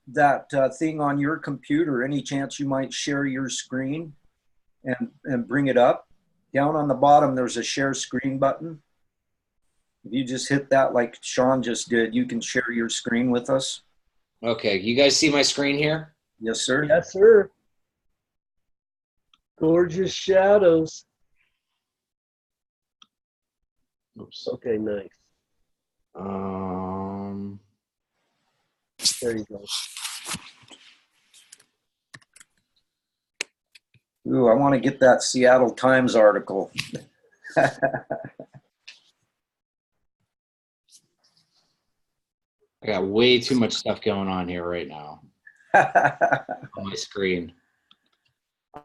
[SPEAKER 1] thing on your computer? Any chance you might share your screen and bring it up? Down on the bottom, there's a share screen button. If you just hit that like Sean just did, you can share your screen with us.
[SPEAKER 2] Okay, you guys see my screen here?
[SPEAKER 1] Yes, sir.
[SPEAKER 3] Yes, sir. Gorgeous shadows.
[SPEAKER 2] Oops.
[SPEAKER 3] Okay, nice. There you go.
[SPEAKER 1] Ooh, I want to get that Seattle Times article.
[SPEAKER 2] I got way too much stuff going on here right now on my screen.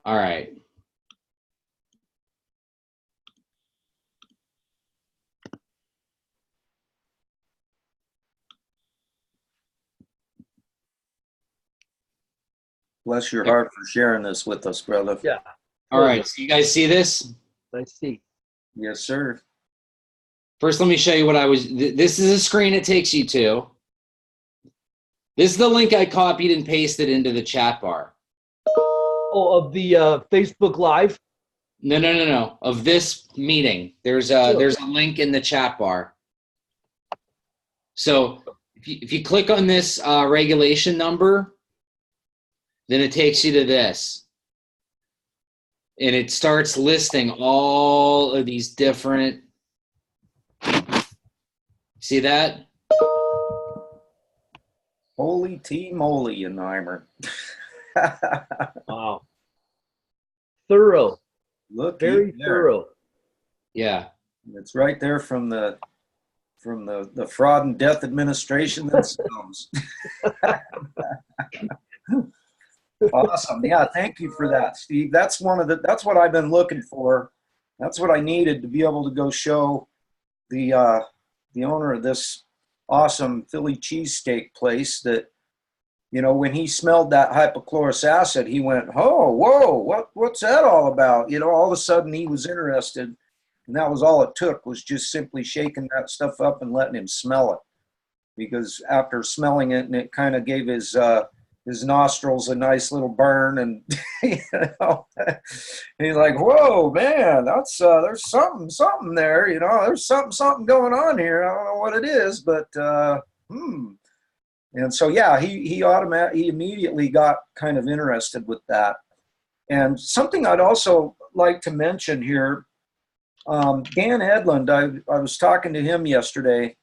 [SPEAKER 2] All right.
[SPEAKER 1] Bless your heart for sharing this with us, brother.
[SPEAKER 3] Yeah.
[SPEAKER 2] All right. So you guys see this?
[SPEAKER 3] I see.
[SPEAKER 1] Yes, sir.
[SPEAKER 2] First, let me show you what this is a screen it takes you to. This is the link I copied and pasted into the chat bar.
[SPEAKER 3] Oh, of the Facebook Live?
[SPEAKER 2] No. Of this meeting. There's a link in the chat bar. So if you click on this regulation number, then it takes you to this. And it starts listing all of these different. See that?
[SPEAKER 1] Holy tea moly, Neimer.
[SPEAKER 3] Wow. Thorough.
[SPEAKER 1] Look,
[SPEAKER 3] Very thorough.
[SPEAKER 2] Yeah.
[SPEAKER 1] It's right there from the Fraud and Death Administration themselves. Awesome. Yeah, thank you for that, Steve. That's what I've been looking for. That's what I needed to be able to go show the owner of this awesome Philly cheesesteak place that, you know, when he smelled that hypochlorous acid, he went, "Oh, whoa, what's that all about?" You know, all of a sudden he was interested, and that was all it took, was just simply shaking that stuff up and letting him smell it. Because after smelling it, and it kind of gave his nostrils a nice little burn, and you know, he's like, "Whoa, man, that's there's something there, you know, there's something going on here. I don't know what it is, but And so yeah, he immediately got kind of interested with that. And something I'd also like to mention here, Dan Edlund, I was talking to him yesterday,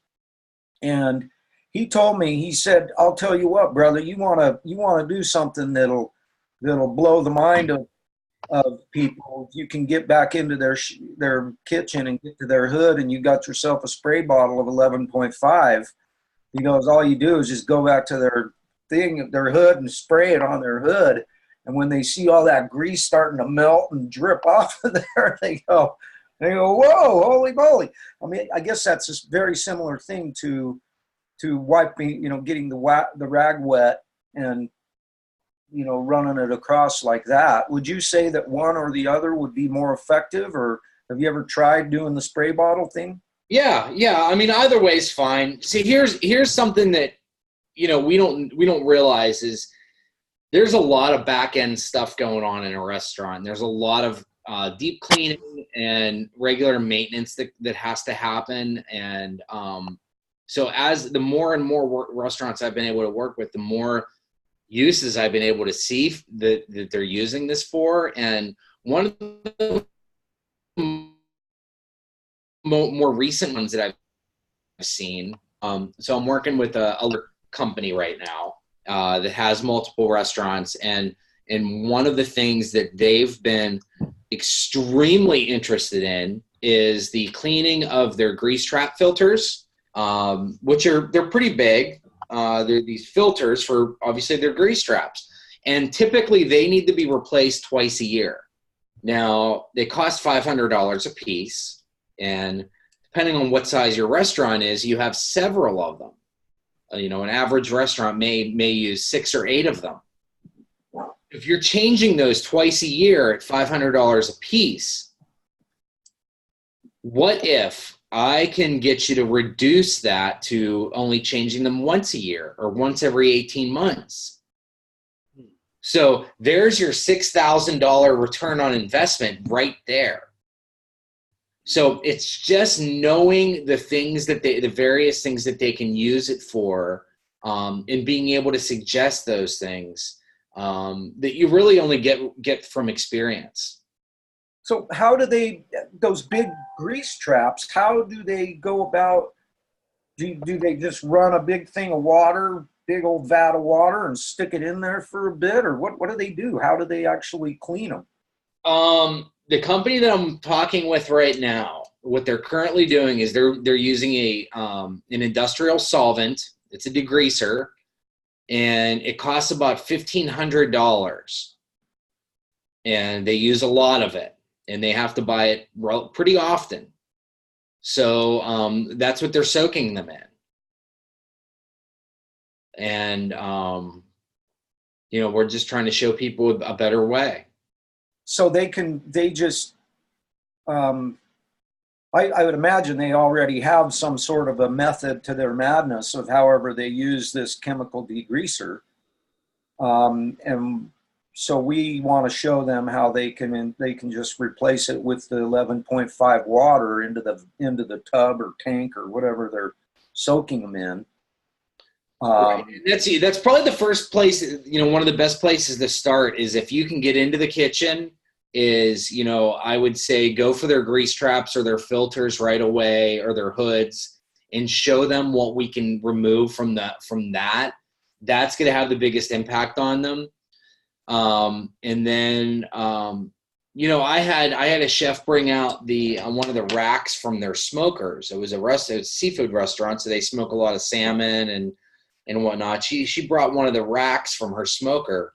[SPEAKER 1] and he told me, he said, "I'll tell you what, brother, you wanna do something that'll blow the mind of people. If you can get back into their kitchen and get to their hood, and you got yourself a spray bottle of 11.5, he goes, all you do is just go back to their hood and spray it on their hood. And when they see all that grease starting to melt and drip off of there, they go, whoa, holy moly." I mean, I guess that's a very similar thing to wiping, you know, getting the rag wet and, you know, running it across like that. Would you say that one or the other would be more effective, or have you ever tried doing the spray bottle thing?
[SPEAKER 2] Yeah. I mean, either way is fine. See, here's something that, you know, we don't realize is there's a lot of back end stuff going on in a restaurant. There's a lot of deep cleaning and regular maintenance that has to happen. And so as the more and more restaurants I've been able to work with, the more uses I've been able to see that they're using this for. And one of the more recent ones that I've seen, so I'm working with a company right now that has multiple restaurants, and one of the things that they've been extremely interested in is the cleaning of their grease trap filters, which they're pretty big. They're these filters for, obviously, their grease traps, and typically they need to be replaced twice a year. Now, they cost $500 a piece, and depending on what size your restaurant is, you have several of them. You know, an average restaurant may use 6 or 8 of them. If you're changing those twice a year at $500 a piece, what if I can get you to reduce that to only changing them once a year or once every 18 months? So there's your $6,000 return on investment right there. So it's just knowing the things that the various things that they can use it for, and being able to suggest those things that you really only get from experience.
[SPEAKER 1] So how do those big grease traps, how do they go about, do they just run a big thing of water, big old vat of water, and stick it in there for a bit, or what do they do? How do they actually clean them?
[SPEAKER 2] The company that I'm talking with right now, what they're currently doing is they're using an industrial solvent. It's a degreaser, and it costs about $1,500. And they use a lot of it, and they have to buy it pretty often. So that's what they're soaking them in. And you know, we're just trying to show people a better way.
[SPEAKER 1] So I would imagine they already have some sort of a method to their madness of however they use this chemical degreaser. And so we want to show them how they can just replace it with the 11.5 water into the tub or tank or whatever they're soaking them in.
[SPEAKER 2] Right. That's probably the first place, you know, one of the best places to start is if you can get into the kitchen is, you know, I would say go for their grease traps or their filters right away or their hoods and show them what we can remove from that. That's going to have the biggest impact on them. And then, you know, I had a chef bring out one of the racks from their smokers. It was a seafood restaurant, so they smoke a lot of salmon and whatnot. She brought one of the racks from her smoker,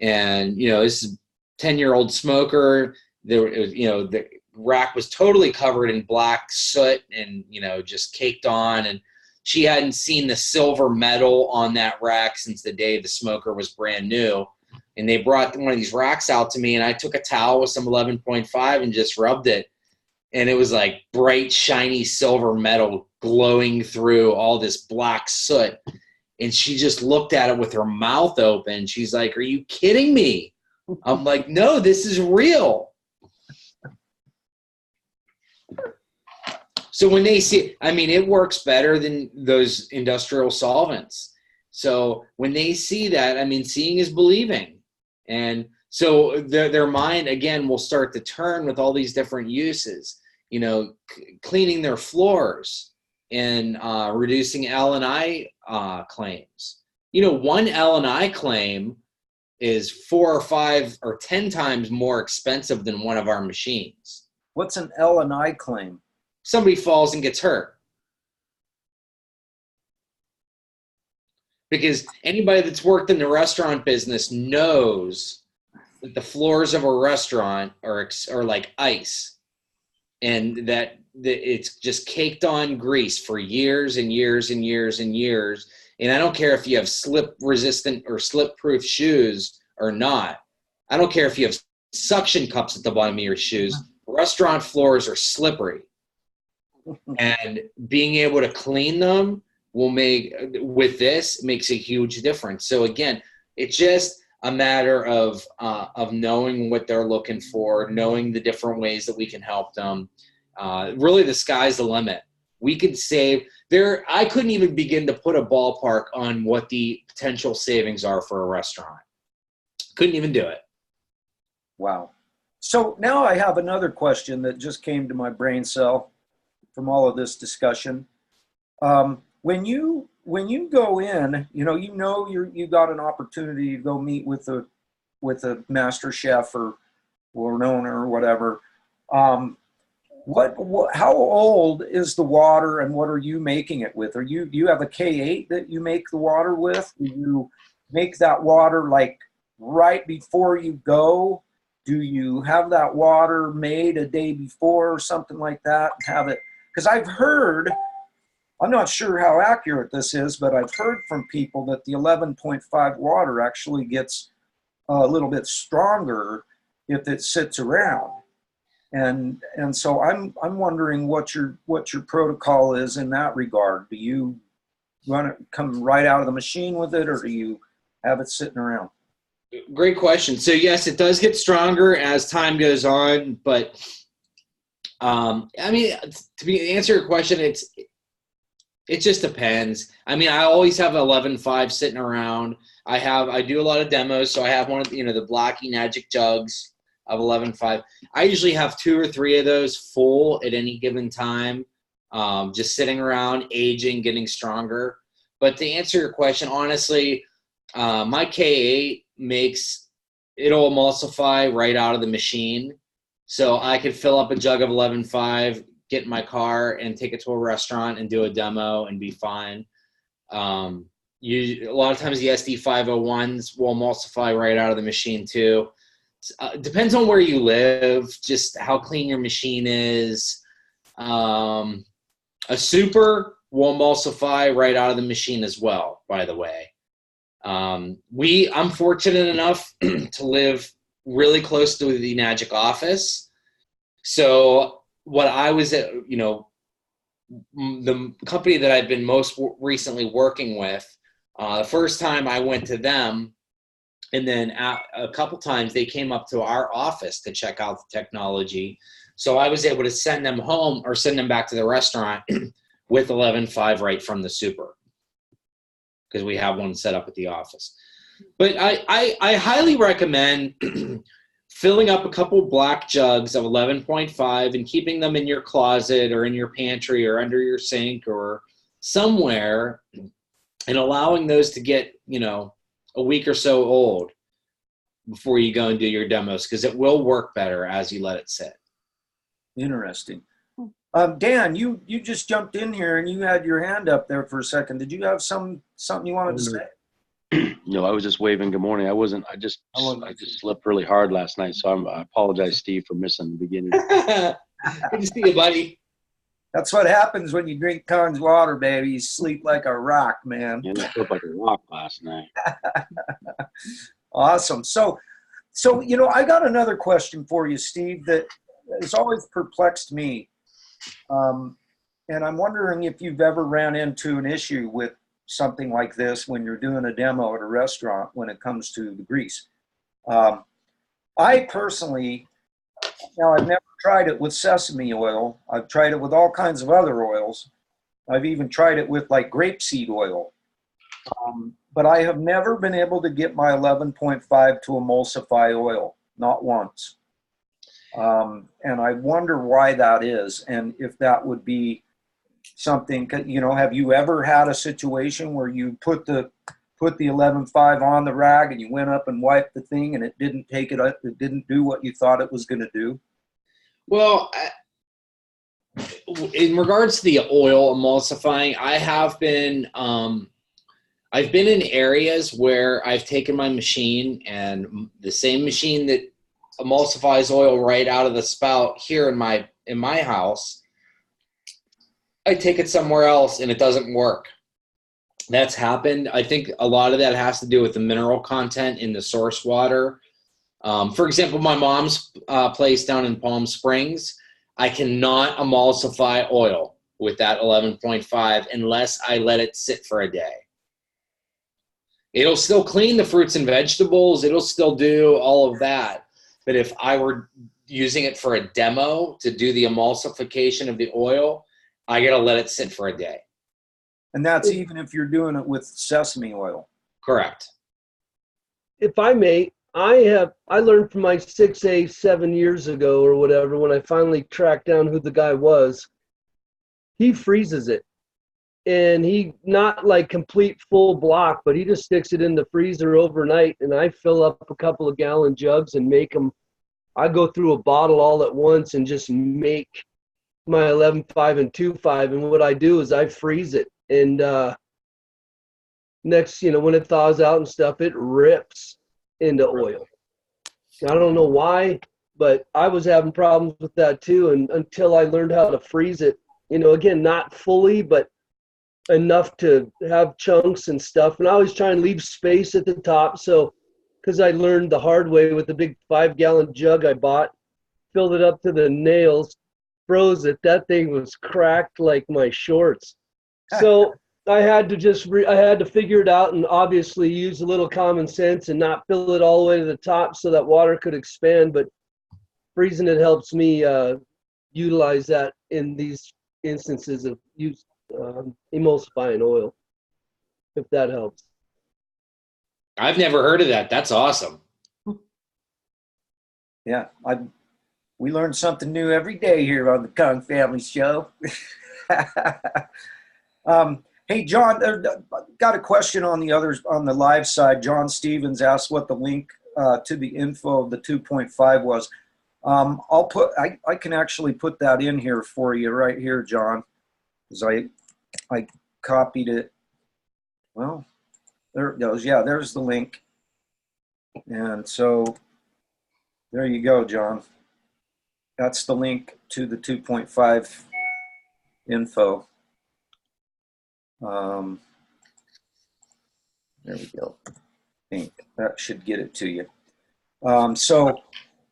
[SPEAKER 2] and you know, this is 10-year-old smoker. You know, the rack was totally covered in black soot and, you know, just caked on, and she hadn't seen the silver metal on that rack since the day the smoker was brand new. And they brought one of these racks out to me, and I took a towel with some 11.5 and just rubbed it. And it was like bright, shiny silver metal glowing through all this black soot. And she just looked at it with her mouth open. She's like, "Are you kidding me?" I'm like, "No, this is real." So when they see, I mean, it works better than those industrial solvents. So when they see that, I mean, seeing is believing. And so their mind, again, will start to turn with all these different uses, you know, cleaning their floors and reducing L&I claims. You know, one L&I claim is 4 or 5 or 10 times more expensive than one of our machines.
[SPEAKER 1] What's an L&I claim?
[SPEAKER 2] Somebody falls and gets hurt. Because anybody that's worked in the restaurant business knows that the floors of a restaurant are like ice, and that it's just caked on grease for years and years and years and years. And I don't care if you have slip-resistant or slip-proof shoes or not. I don't care if you have suction cups at the bottom of your shoes. Restaurant floors are slippery. And being able to clean them makes a huge difference. So again, it's just a matter of knowing what they're looking for, knowing the different ways that we can help them. Really, the sky's the limit. We could save there. I couldn't even begin to put a ballpark on what the potential savings are for a restaurant. Couldn't even do it.
[SPEAKER 1] Wow. So now I have another question that just came to my brain cell from all of this discussion. When you go in, you got an opportunity to go meet with a master chef or an owner or whatever. How old is the water, and what are you making it with? Do you have a K8 that you make the water with? Do you make that water like right before you go? Do you have that water made a day before or something like that? Have it, because I've heard, I'm not sure how accurate this is, but I've heard from people that the 11.5 water actually gets a little bit stronger if it sits around. And so I'm wondering what your protocol is in that regard. Do you run it, come right out of the machine with it, or do you have it sitting around?
[SPEAKER 2] Great question. So yes, it does get stronger as time goes on, but I mean, to answer your question, it just depends. I mean, I always have 11.5 sitting around. I do a lot of demos, so I have one of the Blackie Magic jugs of 11.5. I usually have 2 or 3 of those full at any given time, just sitting around, aging, getting stronger. But to answer your question, honestly, my K8 it'll emulsify right out of the machine. So I could fill up a jug of 11.5, get in my car and take it to a restaurant and do a demo and be fine. A lot of times the SD501s will emulsify right out of the machine too. Depends on where you live, just how clean your machine is. A super will emulsify right out of the machine as well, by the way. I'm fortunate enough to live really close to the Magic office. So what I was at, the company that I've been most recently working with, the first time I went to them, and then a couple times they came up to our office to check out the technology. So I was able to send them home or send them back to the restaurant with 11.5 right from the super, because we have one set up at the office. But I highly recommend filling up a couple black jugs of 11.5 and keeping them in your closet or in your pantry or under your sink or somewhere, and allowing those to get, a week or so old. before you go and do your demos, because it will work better as you let it sit.
[SPEAKER 1] Interesting. Dan, you just jumped in here and you had your hand up there for a second. Did you have something you wanted to say?
[SPEAKER 4] No, I was just waving good morning. I just slept really hard last night, so I apologize, Steve, for missing the beginning.
[SPEAKER 2] Good to see you, buddy.
[SPEAKER 1] That's what happens when you drink KONGen water, baby. You sleep like a rock, man.
[SPEAKER 4] Yeah, I slept like a rock last night.
[SPEAKER 1] Awesome. So, you know, I got another question for you, Steve, that has always perplexed me. And I'm wondering if you've ever ran into an issue with something like this when you're doing a demo at a restaurant when it comes to the grease. I personally, now I've never tried it with sesame oil. I've tried it with all kinds of other oils. I've even tried it with like grapeseed oil. But I have never been able to get my 11.5 to emulsify oil, not once. And I wonder why that is, and if that would be something, you know, have you ever had a situation where you put the 11.5 on the rag and you went up and wiped the thing and it didn't take it, it didn't do what you thought it was going to do?
[SPEAKER 2] Well, in regards to the oil emulsifying, I have been, I've been in areas where I've taken my machine, and the same machine that emulsifies oil right out of the spout here in my house, I take it somewhere else and it doesn't work. That's happened. I think a lot of that has to do with the mineral content in the source water. For example, my mom's place down in Palm Springs, I cannot emulsify oil with that 11.5 unless I let it sit for a day. It'll still clean the fruits and vegetables. It'll still do all of that. But if I were using it for a demo to do the emulsification of the oil, I got to let it sit for a day.
[SPEAKER 1] And that's even if you're doing it with sesame oil.
[SPEAKER 2] Correct.
[SPEAKER 3] If I may, I learned from my 6A 7 years ago or whatever, when I finally tracked down who the guy was. He freezes it. And he, not like complete full block, but he just sticks it in the freezer overnight, and I fill up a couple of gallon jugs and make them. I go through a bottle all at once and just make my 11.5 and 2.5, and what I do is I freeze it, and next, you know, when it thaws out and stuff, it rips into oil. I don't know why, but I was having problems with that too, and until I learned how to freeze it, you know, again, not fully, but enough to have chunks and stuff. And I always try and leave space at the top. So, because I learned the hard way with the big 5-gallon jug I bought, filled it up to the nails, froze it. That thing was cracked like my shorts. So I had to I had to figure it out, and obviously use a little common sense and not fill it all the way to the top so that water could expand. But freezing it helps me utilize that in these instances of use. Emulsifying oil, if that helps.
[SPEAKER 2] I've never heard of that. That's awesome.
[SPEAKER 1] Yeah, we learn something new every day here on the KONGen Family Show. Hey, John, got a question on the live side. John Stevens asked what the link to the info of the 2.5 was. I can actually put that in here for you right here, John, because I copied it. Well, there it goes. Yeah, there's the link. And so there you go, John. That's the link to the 2.5 info. There we go. I think that should get it to you. So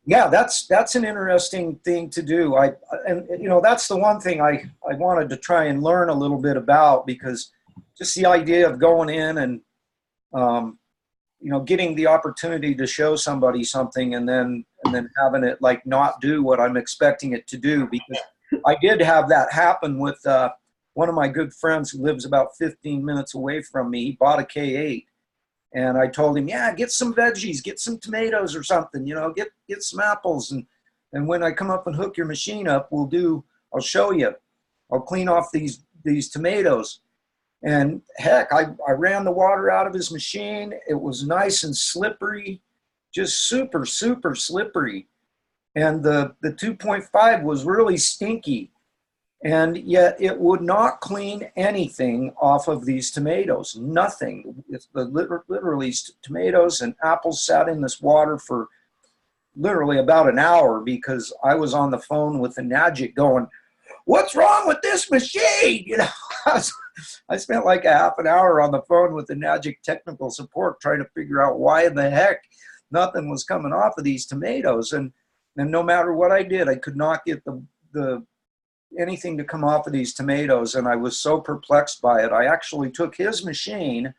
[SPEAKER 1] yeah, that's an interesting thing to do. And you know, that's the one thing I wanted to try and learn a little bit about, because just the idea of going in and you know, getting the opportunity to show somebody something and then having it like not do what I'm expecting it to do. Because I did have that happen with one of my good friends who lives about 15 minutes away from me. He bought a K8. And I told him, yeah, get some veggies, get some tomatoes or something, you know, get some apples. And when I come up and hook your machine up, I'll show you. I'll clean off these tomatoes. And heck, I ran the water out of his machine. It was nice and slippery. just super, super slippery. And the 2.5 was really stinky. And yet it would not clean anything off of these tomatoes, nothing. It's literally tomatoes and apples sat in this water for literally about an hour because I was on the phone with the Nagic going, what's wrong with this machine? You know, I spent like a half an hour on the phone with the Nagic technical support trying to figure out why in the heck nothing was coming off of these tomatoes. And no matter what I did, I could not get the anything to come off of these tomatoes, and I was so perplexed by it. I actually took his machine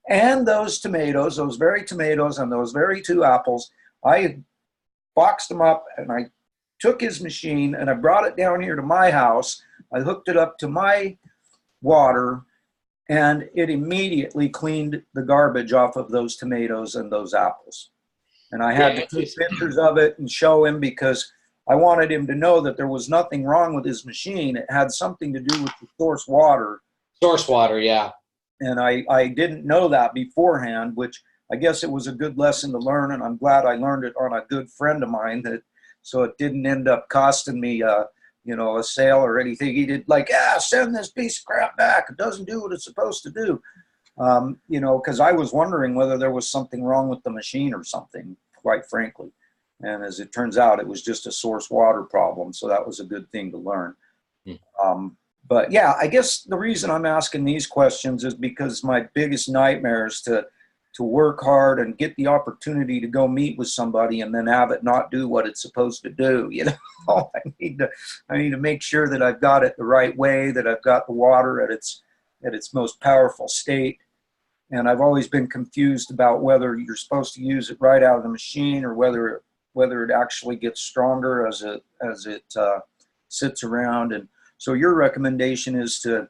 [SPEAKER 1] and those tomatoes, those very tomatoes and those very two apples, I boxed them up and I took his machine and I brought it down here to my house. I hooked it up to my water and it immediately cleaned the garbage off of those tomatoes and those apples. And I had to take pictures of it and show him because I wanted him to know that there was nothing wrong with his machine. It had something to do with the source water.
[SPEAKER 2] Source water, yeah.
[SPEAKER 1] And I didn't know that beforehand, which I guess it was a good lesson to learn, and I'm glad I learned it on a good friend of mine, so it didn't end up costing me, you know, a sale or anything. He did like, send this piece of crap back. It doesn't do what it's supposed to do. You know, because I was wondering whether there was something wrong with the machine or something, quite frankly. And as it turns out, it was just a source water problem. So that was a good thing to learn. But yeah, I guess the reason I'm asking these questions is because my biggest nightmare is to work hard and get the opportunity to go meet with somebody and then have it not do what it's supposed to do. You know, I need to make sure that I've got it the right way, that I've got the water at its most powerful state. And I've always been confused about whether you're supposed to use it right out of the machine or whether it actually gets stronger as it sits around. And so your recommendation is to,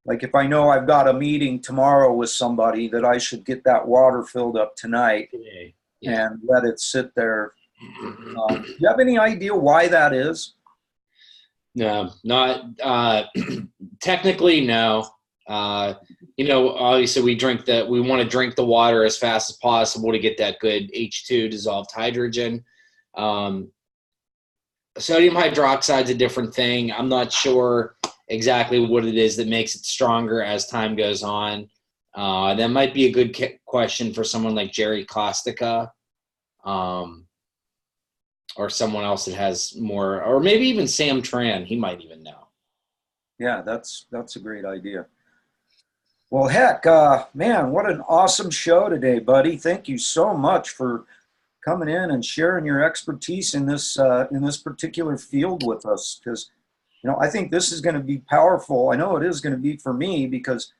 [SPEAKER 1] like, if I know I've got a meeting tomorrow with somebody, that I should get that water filled up tonight and let it sit there. Do you have any idea why that is?
[SPEAKER 2] No, not technically, no. You know, obviously we want to drink the water as fast as possible to get that good H2 dissolved hydrogen. Sodium hydroxide is a different thing. I'm not sure exactly what it is that makes it stronger as time goes on. That might be a good question for someone like Jerry Kostica, or someone else that has more, or maybe even Sam Tran. He might even know.
[SPEAKER 1] Yeah, that's a great idea. Well, heck, man, what an awesome show today, buddy. Thank you so much for coming in and sharing your expertise in this particular field with us, because, you know, I think this is going to be powerful. I know it is going to be for me, because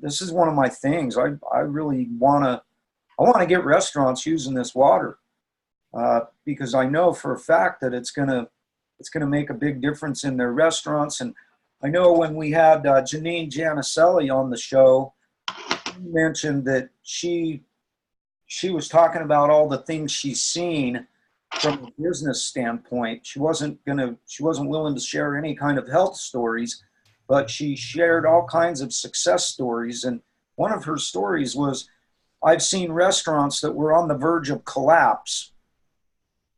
[SPEAKER 1] this is one of my things. I really want to get restaurants using this water, because I know for a fact that it's going to make a big difference in their restaurants. And I know when we had Janine Janicelli on the show, she mentioned that she was talking about all the things she's seen from a business standpoint. She wasn't willing to share any kind of health stories, but she shared all kinds of success stories. And one of her stories was, I've seen restaurants that were on the verge of collapse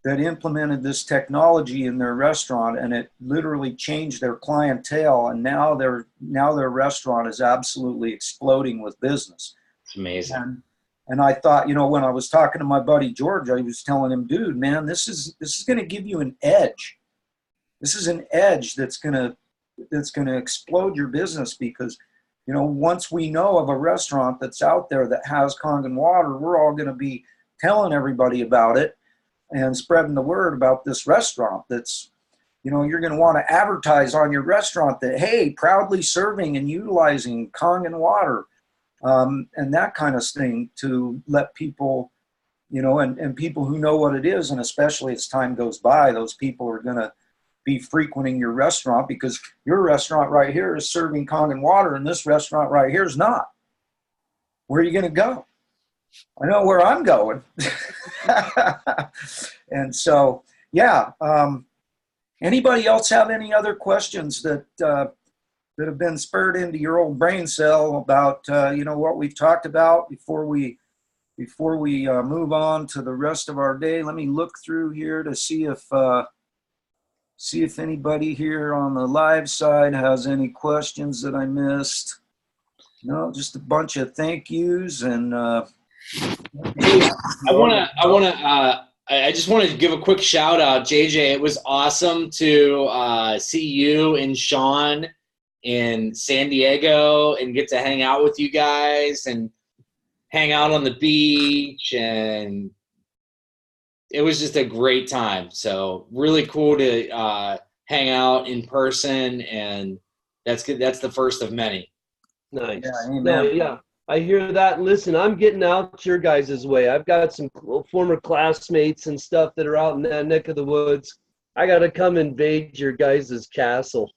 [SPEAKER 1] that implemented this technology in their restaurant, and it literally changed their clientele. And now their restaurant is absolutely exploding with business.
[SPEAKER 2] It's amazing.
[SPEAKER 1] And I thought, you know, when I was talking to my buddy George, I was telling him, dude, man, this is going to give you an edge. This is an edge that's going to explode your business, because, you know, once we know of a restaurant that's out there that has KONGen water, we're all going to be telling everybody about it and spreading the word about this restaurant. That's, you know, you're going to want to advertise on your restaurant that, hey, proudly serving and utilizing KONGen water, and that kind of thing, to let people, you know, and people who know what it is, and especially as time goes by, those people are going to be frequenting your restaurant, because your restaurant right here is serving KONGen water and this restaurant right here is not. Where are you going to go? I know where I'm going. And so, yeah. Anybody else have any other questions that have been spurred into your old brain cell about, you know, what we've talked about before we before we move on to the rest of our day, let me look through here to see if anybody here on the live side has any questions that I missed. No, just a bunch of thank yous and.
[SPEAKER 2] I just wanted to give a quick shout out, JJ. It was awesome to see you and Sean in San Diego and get to hang out with you guys and hang out on the beach, and it was just a great time. So really cool to hang out in person, and that's good. That's the first of many.
[SPEAKER 3] Nice.
[SPEAKER 1] Yeah,
[SPEAKER 3] No, yeah. I hear that. Listen, I'm getting out your guys' way. I've got some former classmates and stuff that are out in that neck of the woods. I got to come invade your guys' castle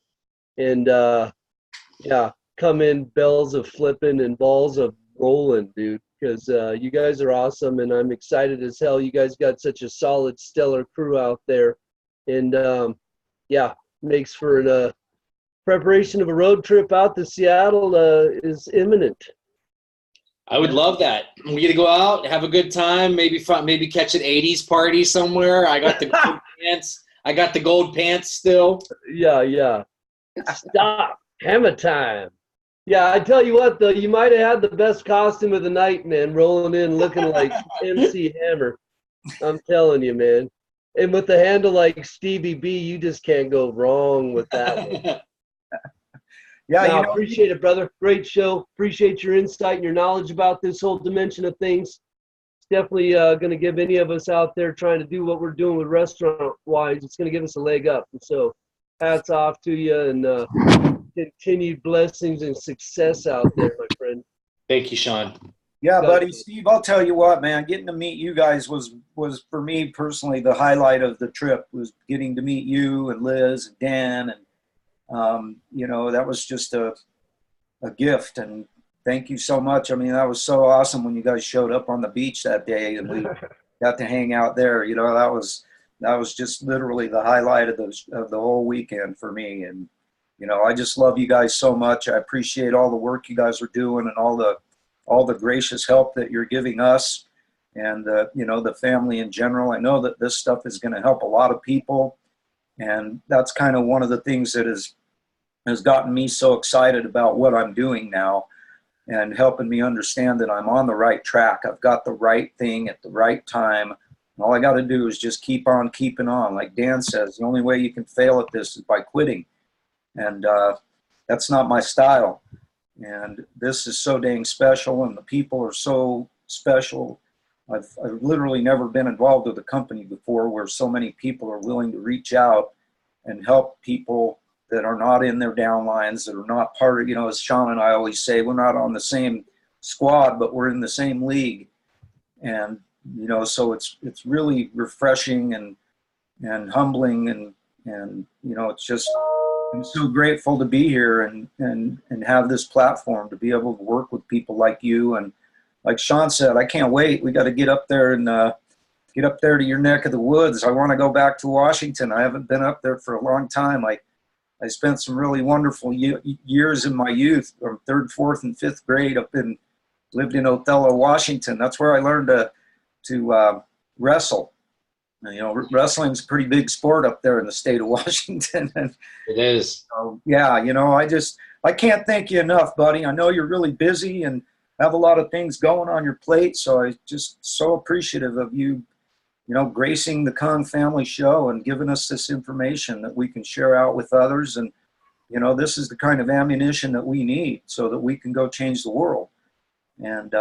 [SPEAKER 3] and, yeah, come in bells of flipping and balls of rolling, dude, because you guys are awesome, and I'm excited as hell. You guys got such a solid, stellar crew out there. And, yeah, makes for a preparation of a road trip out to Seattle is imminent.
[SPEAKER 2] I would love that. We get to go out, have a good time, maybe catch an 80s party somewhere. I got the gold pants. I got the gold pants still.
[SPEAKER 3] Yeah. Stop. Hammer time. Yeah, I tell you what, though, you might have had the best costume of the night, man, rolling in looking like MC Hammer. I'm telling you, man. And with the handle like Stevie B, you just can't go wrong with that one.
[SPEAKER 1] Yeah,
[SPEAKER 3] no, appreciate it, brother. Great show. Appreciate your insight and your knowledge about this whole dimension of things. It's definitely going to give any of us out there trying to do what we're doing with restaurant-wise, it's going to give us a leg up. And so hats off to you, and continued blessings and success out there, my friend.
[SPEAKER 2] Thank you, Sean.
[SPEAKER 1] Yeah, buddy, Steve, I'll tell you what, man, getting to meet you guys was for me personally the highlight of the trip, was getting to meet you and Liz and Dan, and you know, that was just a gift, and thank you so much. I mean, that was so awesome when you guys showed up on the beach that day and we got to hang out there. You know, that was just literally the highlight of the whole weekend for me. And, you know, I just love you guys so much. I appreciate all the work you guys are doing and all the gracious help that you're giving us and, you know, the family in general. I know that this stuff is going to help a lot of people. And that's kind of one of the things that has gotten me so excited about what I'm doing now and helping me understand that I'm on the right track. I've got the right thing at the right time. And all I got to do is just keep on keeping on. Like Dan says, the only way you can fail at this is by quitting. And that's not my style. And this is so dang special, and the people are so special. I've literally never been involved with a company before where so many people are willing to reach out and help people that are not in their downlines, that are not part of, you know, as Sean and I always say, we're not on the same squad, but we're in the same league. And, you know, so it's really refreshing and humbling, and, you know, it's just, I'm so grateful to be here and have this platform to be able to work with people like you. And like Sean said, I can't wait. We got to get up there and get up there to your neck of the woods. I want to go back to Washington. I haven't been up there for a long time. I spent some really wonderful years in my youth, from 3rd, 4th, and 5th grade lived in Othello, Washington. That's where I learned to wrestle. You know, wrestling's a pretty big sport up there in the state of Washington.
[SPEAKER 2] It is.
[SPEAKER 1] So, yeah, you know, I can't thank you enough, buddy. I know you're really busy and have a lot of things going on your plate. So I just so appreciative of you, you know, gracing the Kong Family Show and giving us this information that we can share out with others. And, you know, this is the kind of ammunition that we need so that we can go change the world. And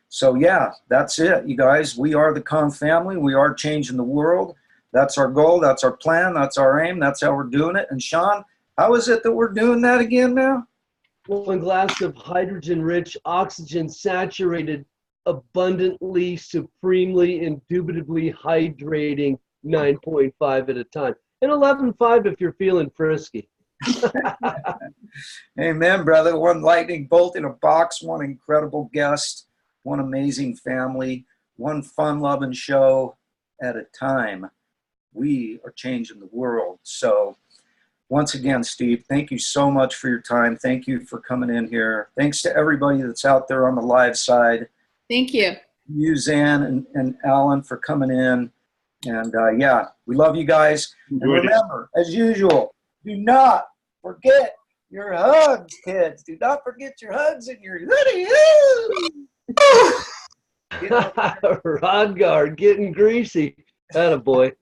[SPEAKER 1] so, yeah, that's it, you guys. We are the Kong Family. We are changing the world. That's our goal. That's our plan. That's our aim. That's how we're doing it. And Sean, how is it that we're doing that again now?
[SPEAKER 3] 1 glass of hydrogen-rich, oxygen-saturated, abundantly, supremely, indubitably hydrating 9.5 at a time. And 11.5 if you're feeling frisky.
[SPEAKER 1] Amen, brother. One lightning bolt in a box, one incredible guest, one amazing family, one fun-loving show at a time. We are changing the world. So once again, Steve, thank you so much for your time. Thank you for coming in here. Thanks to everybody that's out there on the live side.
[SPEAKER 5] Thank you.
[SPEAKER 1] you, Zan and Alan, for coming in. And yeah, we love you guys. And remember, as usual, do not forget your hugs, kids. Do not forget your hugs and your HooDeeeHooooo.
[SPEAKER 3] Rod guard getting greasy. Attaboy.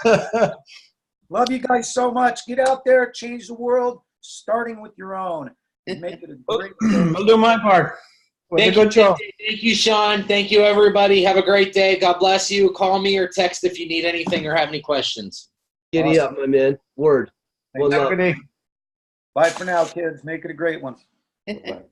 [SPEAKER 1] Love you guys so much. Get out there, change the world, starting with your own. And make it a great day.
[SPEAKER 5] I'll do my part.
[SPEAKER 2] Thank you, Sean. Thank you, everybody. Have a great day. God bless you. Call me or text if you need anything or have any questions.
[SPEAKER 3] Giddy up, my man. Word. One love.
[SPEAKER 1] Bye for now, kids. Make it a great one.
[SPEAKER 2] Bye.